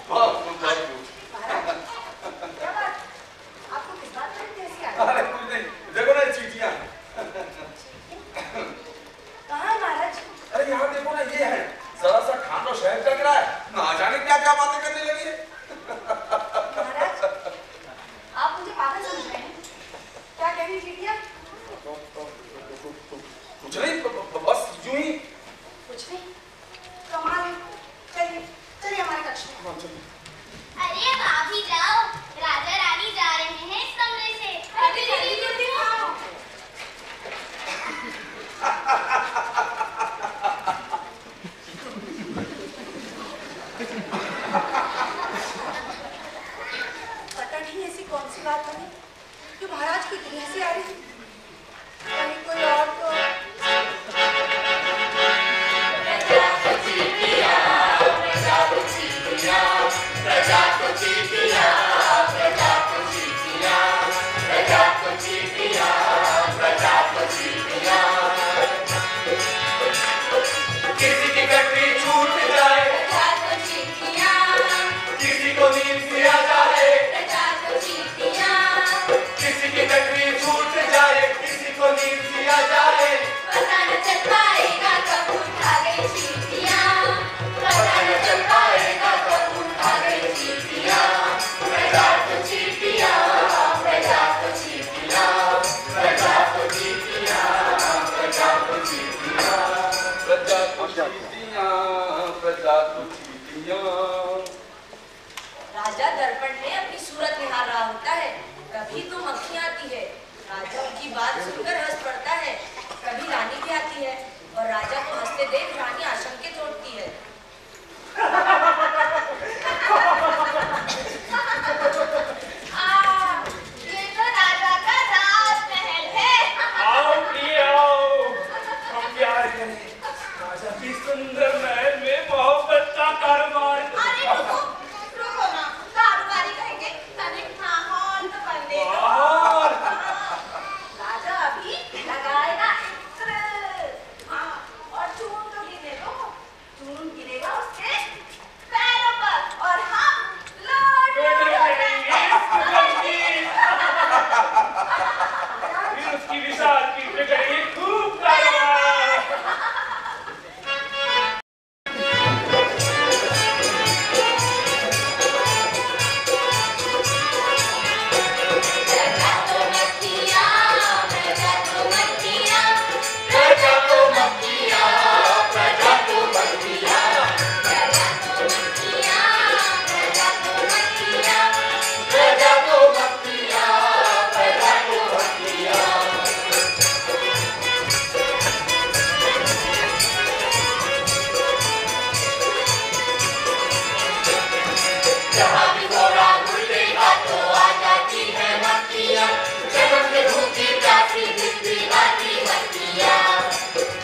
बहुत खूब बहुत खूब। क्या बात? आपको किस बात में कैसी आ गई? अरे कुछ नहीं, देखो ना ये चींटियां। कहाँ है महाराज? अरे यहाँ देखो ना, ये है जरा सा खांड और शहद का गिरा है, ना जाने क्या क्या बातें करने लगी है। महाराज, आप मुझे पागल समझ रहे हैं? क्या कह रही चींटियां? कुछ नहीं, बस यूं ही। कुछ नहीं। कमाल है। चलिए चलिए हमारे कक्ष में। अरे अब आप ही जाओ, राजा रानी जा रहे हैं इस कमरे से। अरे जल्दी जल्दी आओ। पता नहीं ऐसी कौन सी बात बनी कि महाराज को इतनी हंसी आ रही। कहीं कोई और तो किसी की गठरी छूट जाए, किसी को नींद सी आ जाए, किसी की गठरी छूट जाए, किसी को नींद सी आ जाए, पता न चल पाएगा कब उठा गई चींटियां, पता न चल पाएगा कब उठा गई चींटियां। प्रजा तो चींटियां, प्रजा तो चींटियां, प्रजा तो चींटियां, प्रजा तो चींटियां, प्रजा तो चींटियां, प्रजा तो चींटियां। राजा दर्पण में अपनी सूरत निहार रहा होता है, कभी तो मक्खी आती है, राजा उनकी बात सुनकर हंस पड़ता है, कभी रानी भी आती है और राजा को हंसते देख रानी आशंकित होती है। ये तो राजा का राजमहल है। आओ प्रिय आओ, हम प्यार करें। राजा की सुंदर महल में मोहब्बत का कारोबार। अरे रुको रुको ना, कारोबारी कहेंगे, अरे माहौल तो बनने दो। और राजा अभी लगाएगा इत्र। हाँ, और चून तो गिरने दो, चून गिरेगा उसके पैरों पर और हम लौट फिर उसकी विशाल की करेंगे खूब कारोबार। प्रजा तो मक्खियां, प्रजा तो मक्खियां, प्रजा तो मक्खियां, प्रजा तो मक्खियां, प्रजा तो मक्खियां, प्रजा तो मक्खियां, प्रजा तो मक्खियां, प्रजा तो मक्खियां। जहाँ भी घोड़ा घुलेगा तो आ जाती है मक्खियाँ, जन्म में भूखी प्यासी दिन दिलाती मक्खियाँ।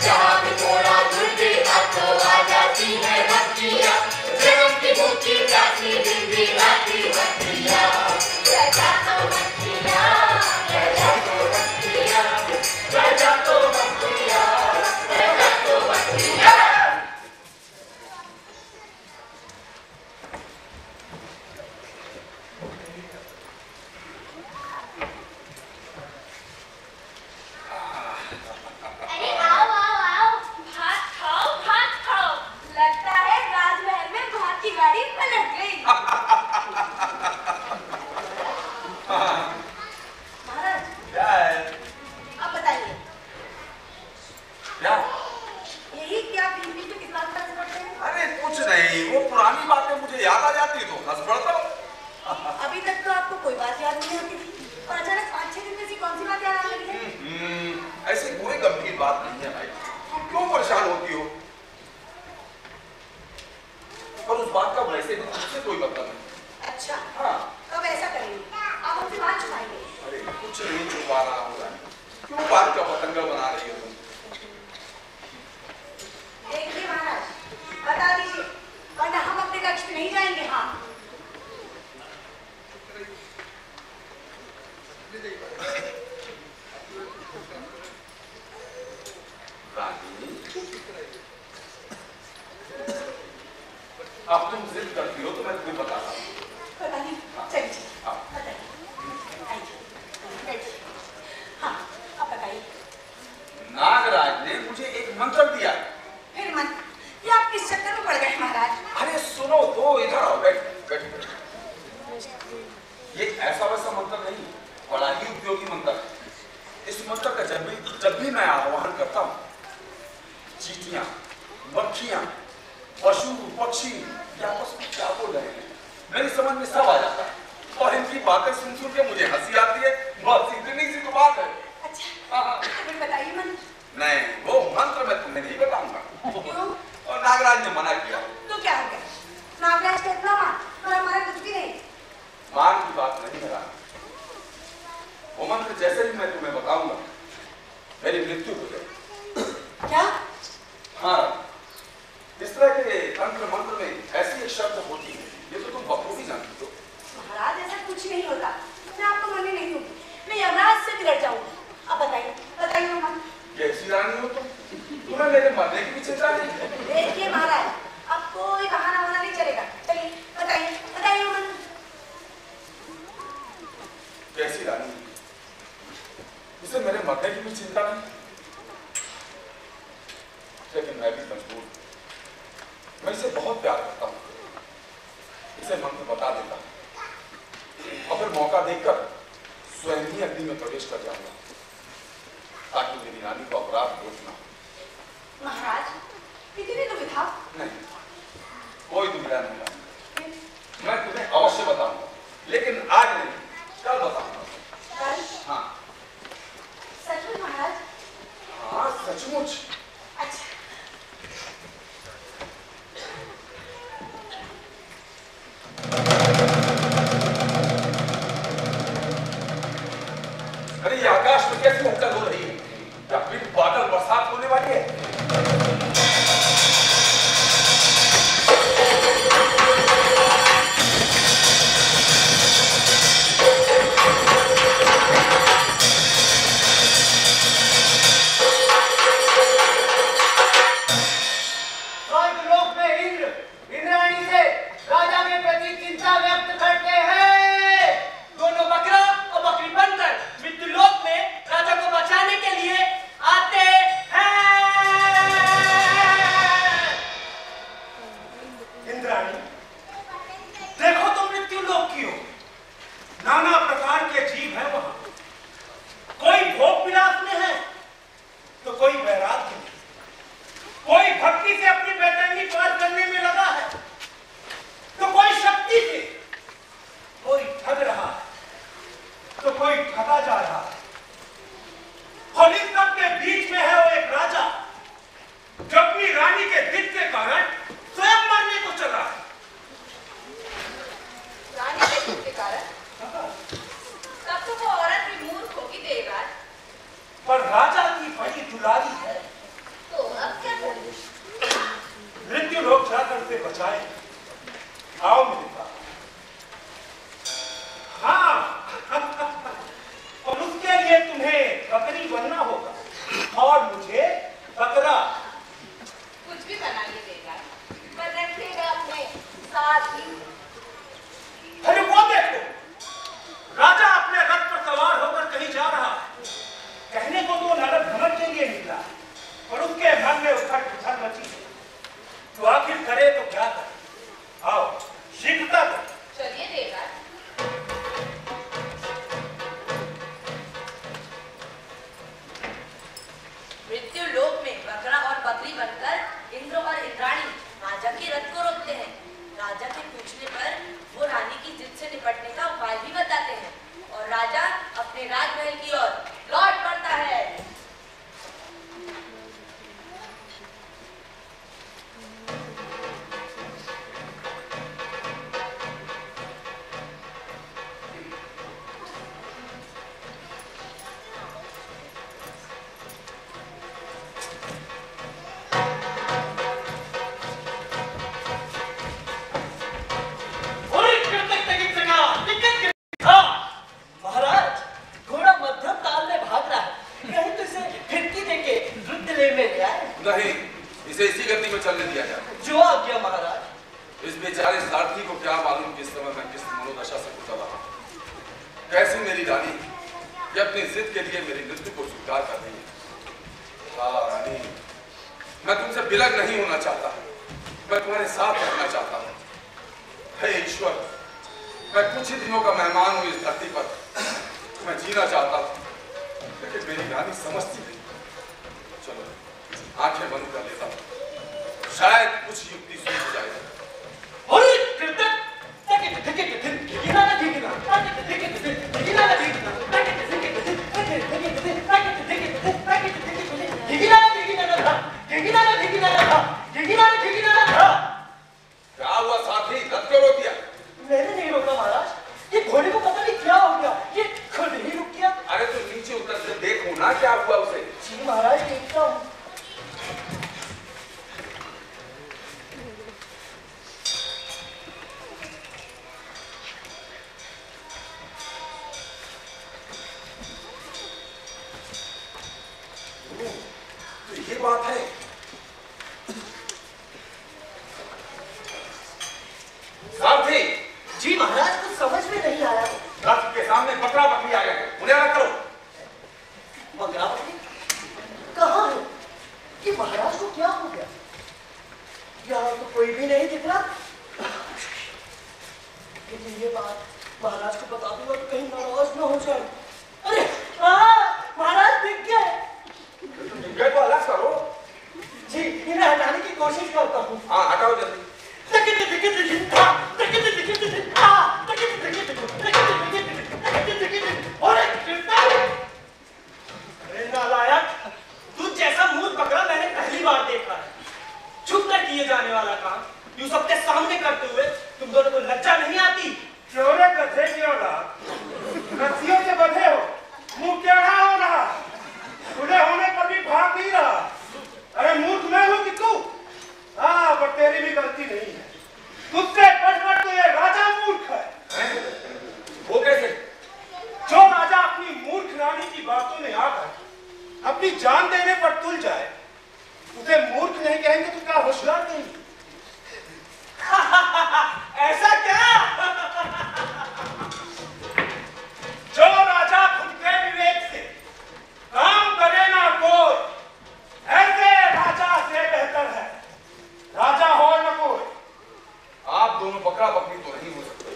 जहाँ भी घोड़ा घुलेगा तो आ जाती है मक्खियाँ, जन्म की भूखी प्यासी दिन दिलाती मक्खियाँ। प्रजा तो मक्खियां, प्रजा तो मक्खियां, चींटियां, मक्खियां, पशु पक्षी या आपस में क्या बोल रहे हैं, मेरी समझ में सब आ जाता है। और इनकी बातें सुन सुन के मुझे हंसी आती है। बहुत सीधी सी तो बात है। अच्छा, फिर बताइए मंत्र। नहीं, वो मंत्र मैं तुम्हें नहीं बताऊंगा। क्यों? और नागराज ने मना किया। तो क्या हो गया? नागराज का इतना मान और हमारा कुछ भी नहीं। मान की बात नहीं है रानी। वो मंत्र जैसे ही मैं तुम्हें बताऊंगा मेरी मृत्यु हो जाएगी। क्या? हाँ, इस तरह के तंत्र मंत्र में ऐसी एक शब्द होती है, ये तो तुम बखूबी जानती हो। महाराज ऐसा कुछ नहीं होता, मैं आपको मानने नहीं दूंगी, मैं यमराज से बिगड़ जाऊंगी। अब बताइए, बताइए वो मंत्र। कैसी रानी हो तुम? तुम्हें मेरे मरने की भी चिंता नहीं? देखिए महाराज, अब कोई बहाना वाना नहीं चलेगा। चलिए बताइए, बताइए वो मंत्र। कैसी रानी? इसे मेरे मरने की भी चिंता नहीं, लेकिन मैं भी मजबूर हूं। मैं इसे बहुत प्यार करता हूं, इसे मंत्र बता देता हूं और फिर मौका देखकर स्वयं ही अग्नि में प्रवेश कर जाऊंगा ताकि मेरी रानी को अपराध बोझ ना हो। महाराज इतनी दुविधा? नहीं, कोई दुविधा नहीं रानी। मैं तुम्हें अवश्य बताऊंगा, लेकिन आज नहीं, कल बताऊंगा। कल? हाँ। सचमुच महाराज? हाँ, सचमुच। अच्छा। अरे ये आकाश में कैसी हलचल हो रही है? क्या फिर बादल बरसात होने वाली है? स्वर्गलोक में इंद्र इंद्राणी से राजा के प्रति चिंता व्यक्त करते हैं। दोनों बकरा और बकरी बनकर मृत्युलोक में राजा को बचाने के लिए आते हैं। इंद्राणी, देखो तो मृत्युलोक की ओर नाना प्रकार के जीव है वहां। कोई भोग विलास में है तो कोई वैराग्य में, कोई भक्ति से अपनी बेचैनी पार करने में लगा है तो कोई शक्ति से, कोई ठग रहा है तो कोई ठगा जा रहा है। और इस सब के बीच में है वो एक राजा जो अपनी रानी के जिद के कारण स्वयं मरने को चला है। रानी के जिद के कारण? तब तो वो औरत भी मूर्ख होगी देवराज। पर राजा की बड़ी दुलारी है, तो अब क्या करें? मृत्यु लोग जाकर उसे बचाए। आओ मेरे पास। हाँ, और उसके लिए तुम्हें बकरी बनना होगा और मुझे बकरा। कुछ भी बना लिए देवराज, पर रखिएगा अपने साथ ही। अरे वो देखो, राजा अपने रथ पर सवार होकर कहीं जा रहा है। कहने को तो नरक भ्रमण के लिए निकला, और उसके मन में उथल पुथल मची है। तो आखिर करे तो क्या करे? आओ शीघ्रता करो। चलिए देवराज। मृत्यु लोक में बकरा और बकरी बनकर इंद्र और इंद्राणी राजा के रथ को रोकते हैं। राजा के पूछने पर वो रानी की जिद से निपटने का उपाय भी बताते हैं और राजा अपने राजमहल की ओर लौट पड़ता है। महाराज, घोड़ा मध्यम ताल में भाग रहा है, कहीं तो इसे फिरकी देके द्रुत ले में ले आए। नहीं, इसे इसी गति में चलने दिया जाए। जो आज्ञा महाराज। इस बेचारे सारथी को क्या मालूम किस समय मैं किस मनोदशा से गुजर रहा हूं। कैसी मेरी रानी ये अपनी जिद के लिए मेरी मृत्यु को स्वीकार कर रही है। हाँ रानी, मैं तुमसे विलग नहीं होना चाहता, मैं तुम्हारे साथ रहना चाहता हूँ। हे ईश्वर, मैं कुछ ही दिनों का मेहमान हूँ इस धरती पर। मैं जीना चाहता था, लेकिन मेरी रानी समझती नहीं। चलो आंखें बंद कर लेता हूँ, शायद कुछ युक्ति सूझ जाए। क्या हुआ साथी, रथ क्यों रोक दिया? मैंने नहीं रोका महाराज, ये घोड़े को पता नहीं क्या हो गया, ये खुद ही रुक गया। अरे तो नीचे उतर के देखो ना क्या हुआ उसे। जी महाराज देखता हूँ। तो ये बात है। सारथी। जी महाराज, कुछ समझ में नहीं आया। रथ के सामने बकरा बकरी आ गए, उन्हें अलग करो। बकरा बकरी कहाँ है? कि महाराज को क्या हो गया? यहाँ तो कोई भी नहीं दिख रहा। लेकिन ये बात महाराज को बता दूंगा तो कहीं नाराज न हो जाए। अरे महाराज दिख गए। तो अलग करो। जी, इन्हें हटाने की कोशिश करता हूँ। हाँ हटाओ जल्दी। तू जैसा मूर्ख बकरा मैंने पहली बार देखा है। छुप कर किए जाने वाला काम यूं सबके सामने करते हुए तुम दोनों को लज्जा नहीं आती? चोरे कथे क्यों रहा? रस्सियों से बंधे हो, मुंह टेढ़ा हो रहा, खुले होने पर भी भाग नहीं रहा। अरे मूर्ख मैं हूं कि तू? हाँ, पर तेरी भी गलती नहीं है। तुझसे बढ़कर तो ये राजा मूर्ख है। वो कैसे? जो राजा अपनी मूर्ख रानी की बातों में आकर अपनी जान देने पर तुल जाए, उसे मूर्ख नहीं कहेंगे तो क्या होशियार नहीं? ऐसा क्या? जो राजा खुद के विवेक से काम करे ना कोई, ऐसे राजा से बेहतर है राजा हो न कोई। आप दोनों बकरा बकरी तो नहीं हो सकते।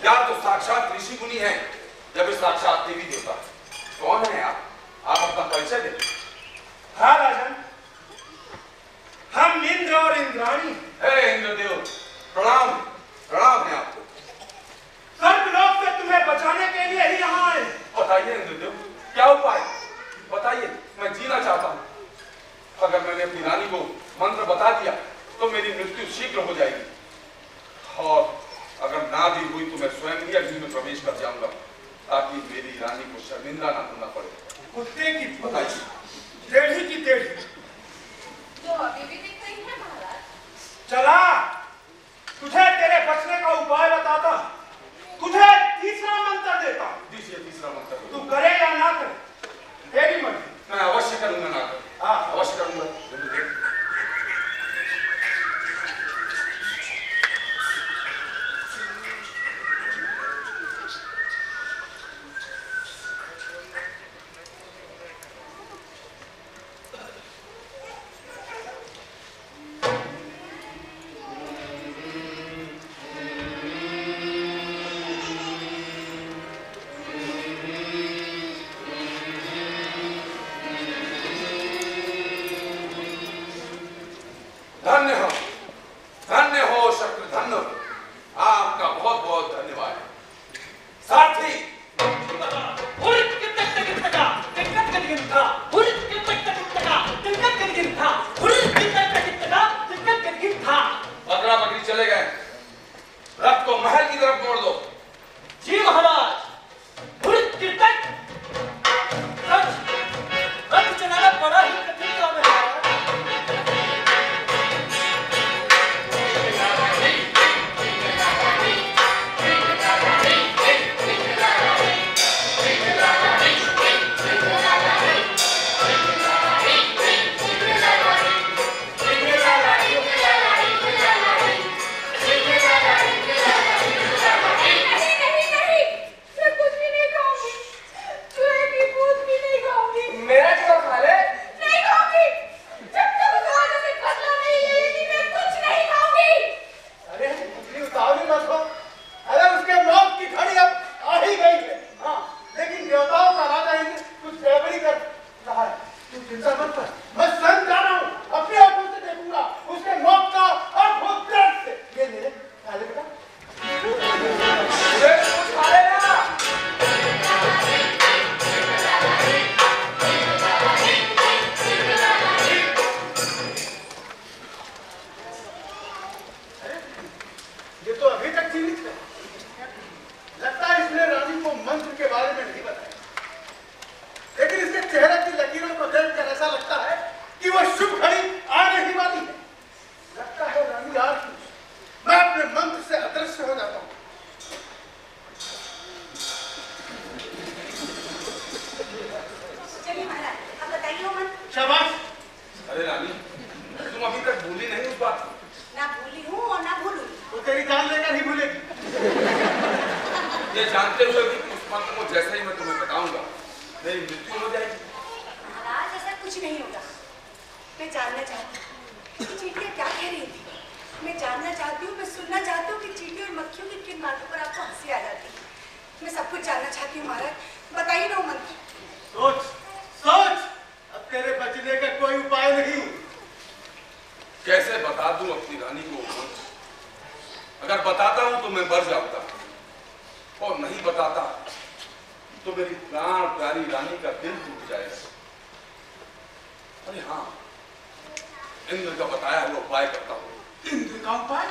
या तो साक्षात ऋषि मुनि हैं या फिर साक्षात देवी देवता। कौन है आप अपना परिचय दें। हाँ राजन, हम इंद्र और इंद्राणी। इंद्रदेव प्रणाम, प्रणाम है आपको। स्वर्गलोक से तुम्हें बचाने के लिए ही यहाँ आए। बताइए इंद्रदेव, क्या उपाय बताइए, मैं जीना चाहता हूँ। अगर मैंने अपनी रानी को मंत्र बता दिया तो मेरी मृत्यु शीघ्र हो जाएगी, और अगर ना भी हुई तो मैं स्वयं ही अग्नि में प्रवेश कर जाऊंगा, ताकि मेरी रानी को शर्मिंदा ना होना पड़े। कुत्ते की बताइए। टेढ़ी की टेढ़ी तो अभी भी दिख रही है महाराज। चला, तुझे तेरे बचने का उपाय बताता, तुझे तीसरा मंत्र देता। दीजिए तीसरा मंत्र। तू करे या ना करे, तेरी मर्जी। मैं अवश्य करूंगा ना, अवश्य करूंगा। धन्य हो शक्रधन्य, आपका बहुत बहुत धन्यवाद। सारथी बकरा बकरी चले गए, रथ को महल की तरफ मोड़ दो। जी महाराज। रथ चलाना बड़ा ही कठिन काम है। जानते हुए भी कि उस मंत्र को जैसे ही मैं तुम्हें बताऊंगा मेरी मृत्यु हो जाएगी। महाराज ऐसा कुछ नहीं होगा। मैं जानना चाहती हूँ कि चींटियाँ क्या कह रही थी। मैं जानना चाहती हूँ, मैं सुनना चाहती हूँ कि चींटी और मक्खियों की किन बातों पर आपको हंसी आ जाती है। मैं सब कुछ जानना चाहती हूँ महाराज, बताइए ना वो मंत्र। सोच सोच, अब तेरे बचने का कोई उपाय नहीं। कैसे बता दूं अपनी रानी को मंत्र? अगर बताता हूं तो मैं मर जाऊंगा, और नहीं बताता तो मेरी प्राण प्यारी रानी का दिल टूट जाएगा। अरे हाँ, इंद्र का बताया हुआ उपाय करता हूं। इंद्र का उपाय?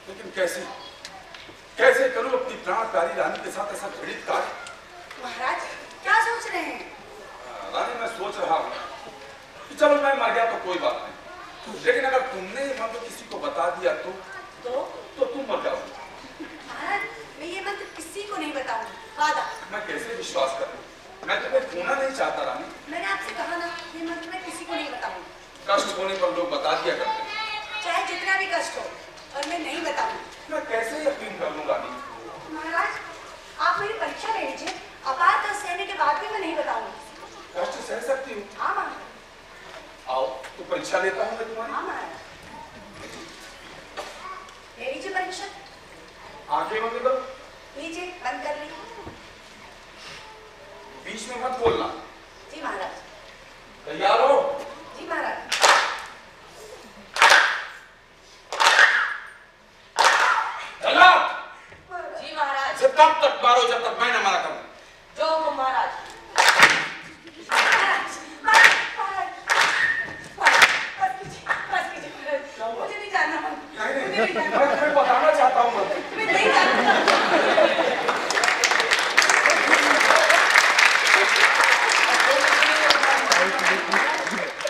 लेकिन कैसे कैसे करूं अपनी प्राण प्यारी रानी के साथ ऐसा घृणित कार्य? महाराज क्या सोच रहे हैं? रानी मैं सोच रहा हूं कि चलो मैं मर गया तो कोई बात नहीं, लेकिन अगर तुमने ये मंत्र किसी को बता दिया तो तुम मर जाओगे। महाराज मैं ये मंत्र किसी को नहीं बताऊंगी, वादा। मैं कैसे विश्वास करूं? मैं तुम्हें खोना नहीं चाहता रानी। मैंने आपसे कहा ना, ये मंत्र मैं किसी को नहीं बताऊंगी। कष्ट होने पर लोग बता दिया करते हैं। चाहे जितना भी कष्ट हो, और मैं नहीं बताऊंगी। मैं कैसे यकीन कर लूं रानी? महाराज आप मेरी परीक्षा ले लीजिए, अपार कष्ट सहने के बाद भी मैं नहीं बताऊंगी। कष्ट सह सकती हूँ? हाँ महाराज। आओ तो परीक्षा लेता हूँ मैं तुम्हारी। हाँ महाराज, ले लीजिए परीक्षा। आंखें बंद करो। लीजिए, बंद कर ली। बीच में मत बोलना। जी महाराज। तैयार हो? जी महाराज। जी महाराज। तब तक मारो जब तक मैं न मारा करूं। जो हुकुम महाराज। मुझे नहीं जानना। नहीं, मैं तुम्हें बताना चाहता हूँ। मैं नहीं जानता।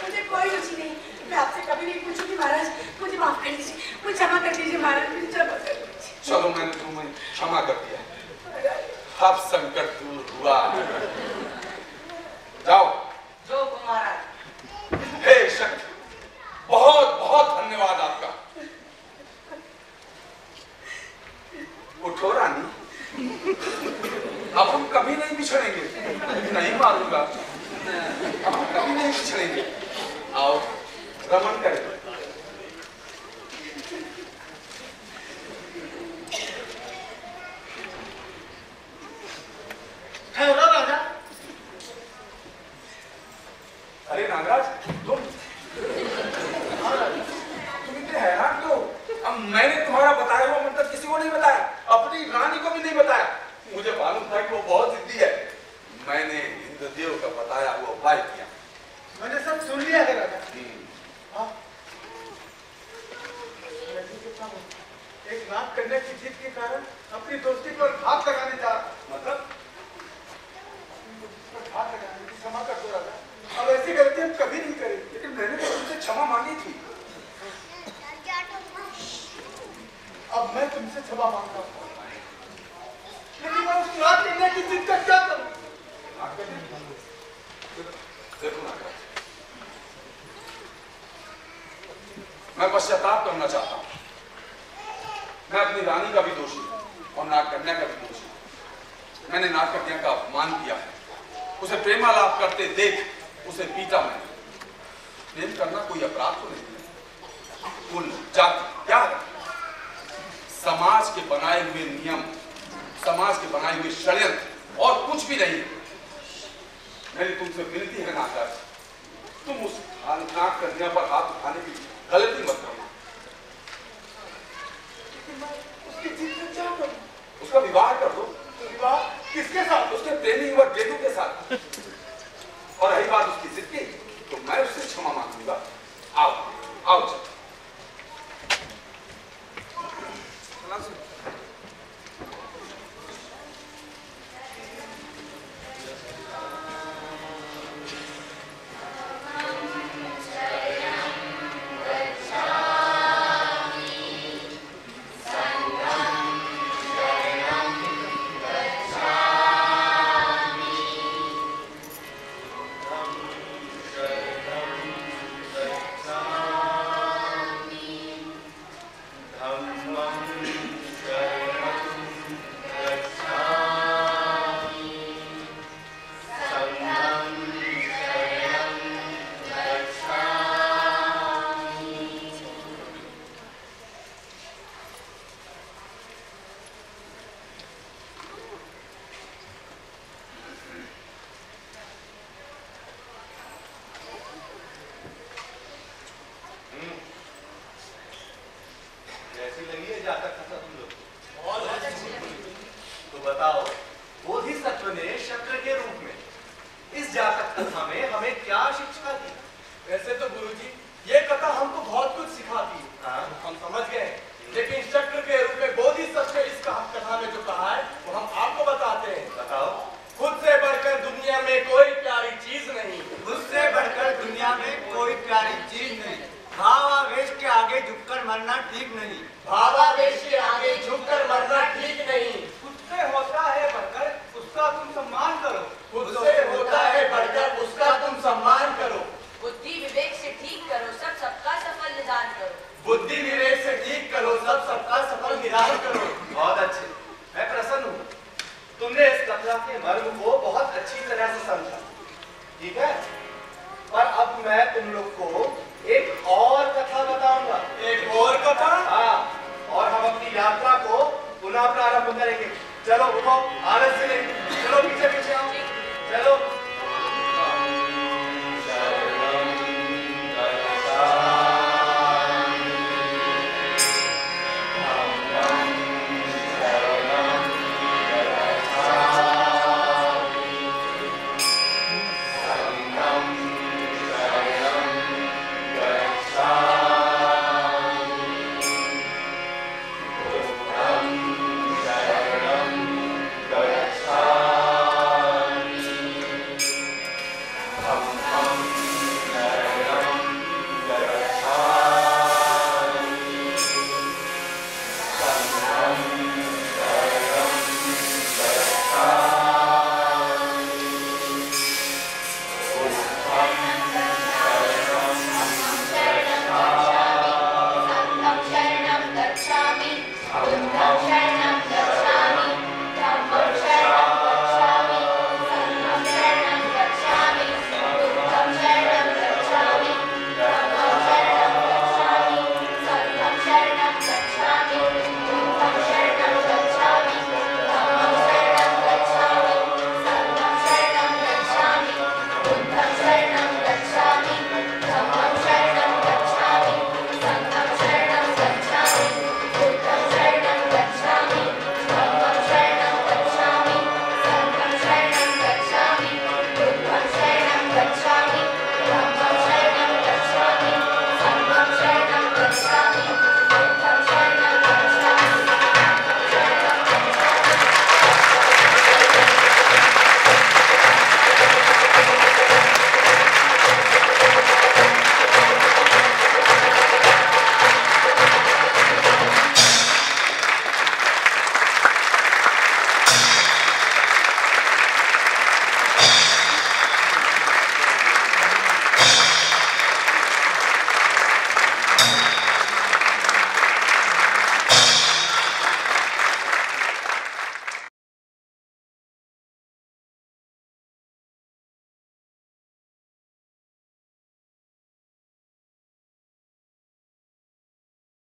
मुझे कोई रुचि नहीं। मैं आपसे कभी नहीं पूछूंगी महाराज। मुझे माफ कर दीजिए, मुझे क्षमा कर दीजिए महाराज, मुझे क्षमा कर दीजिए। चलो मैंने तुम्हें क्षमा कर दिया, अब संकट दूर हुआ। जाओ। जो हुकुम महाराज। हे शक्ति, बहुत बहुत धन्यवाद आपका। उठो रानी, अब हम कभी नहीं बिछड़ेंगे। नहीं मारूंगा, अब हम कभी नहीं बिछड़ेंगे। आओ रमन करें। ठहरो राजा। अरे नागराज, तुम इतने हैरान क्यों? अब मैंने तुम्हारा बताया हुआ मंत्र किसी को नहीं बताया, अपनी रानी को भी नहीं बताया। मुझे मालूम था कि वो बहुत जिद्दी है। मैंने इंद्रदेव का बताया हुआ उपाय किया। मैंने सब सुन लिया है राजा। हाँ। एक नाग कन्या की जिद के कारण अपनी दोस्ती पर घात लगाने जा मतलब घात लगाने की क्षमा कर दो राजा। अब ऐसी गलती हम कभी नहीं करेंगे। लेकिन मैंने तो तुमसे क्षमा मांगी थी। अब मैं तुमसे क्षमा मांगता हूँ, लेकिन मैं उस नाग कन्या की जिद का क्या करूँ? देखो नागराज, मैं पश्चाताप करना चाहता हूँ। मैं अपनी रानी का भी दोषी हूँ और नाग कन्या का भी दोषी हूँ। मैंने नाग कन्या का अपमान किया है, उसे प्रेमालाप करते देख उसे पीटा। मैंने प्रेम करना कोई अपराध तो नहीं है। कुल जाति क्या है? समाज के बनाए हुए नियम, समाज के बनाए हुए षड्यंत्र, और कुछ भी नहीं। मेरी तुमसे विनती है नागराज, तुम उस नाग कन्या पर हाथ उठाने की गलती मत करना। उसकी जिद का क्या करूँ? उसका विवाह कर दो। विवाह किसके साथ? उसके प्रेमी युवक गेदू के साथ। और रही बात उसकी जिद की, तो मैं उससे क्षमा मांगूंगा। आओ आओ चलो। बताओ, बोधिसत्व ने शक्र के रूप में इस जातक कथा में हमें क्या शिक्षा दी? वैसे तो गुरुजी ये कथा हमको बहुत कुछ सिखाती है। हाँ? हम समझ गए, लेकिन शक्र के रूप में बोधिसत्व इस कथा में जो कहा है वो हम आपको बताते हैं। बताओ। खुद से बढ़कर दुनिया में कोई प्यारी चीज नहीं। उससे बढ़कर दुनिया में कोई प्यारी चीज नहीं। भावावेश के आगे झुककर मरना ठीक नहीं। भावावेश के आगे झुककर मरना ठीक नहीं। उससे होता है बढ़कर उसका तुम सम्मान करो। उससे होता है बढ़कर उसका तुम सम्मान करो। बुद्धि विवेक से ठीक करो, सब सबका सफल निदान करो। बुद्धि विवेक से ठीक करो, सब सबका सफल निदान करो। बहुत अच्छे, मैं प्रसन्न हूँ। तुमने इस कथा के मर्म को बहुत अच्छी तरह से समझा, ठीक है? पर अब मैं तुम लोग को एक और कथा बताऊंगा। एक और कथा? हाँ, और हम अपनी यात्रा को पुनः प्रारंभ करेंगे। चलो उठो, आलस्य नहीं, चलो पीछे पीछे आओ, चलो।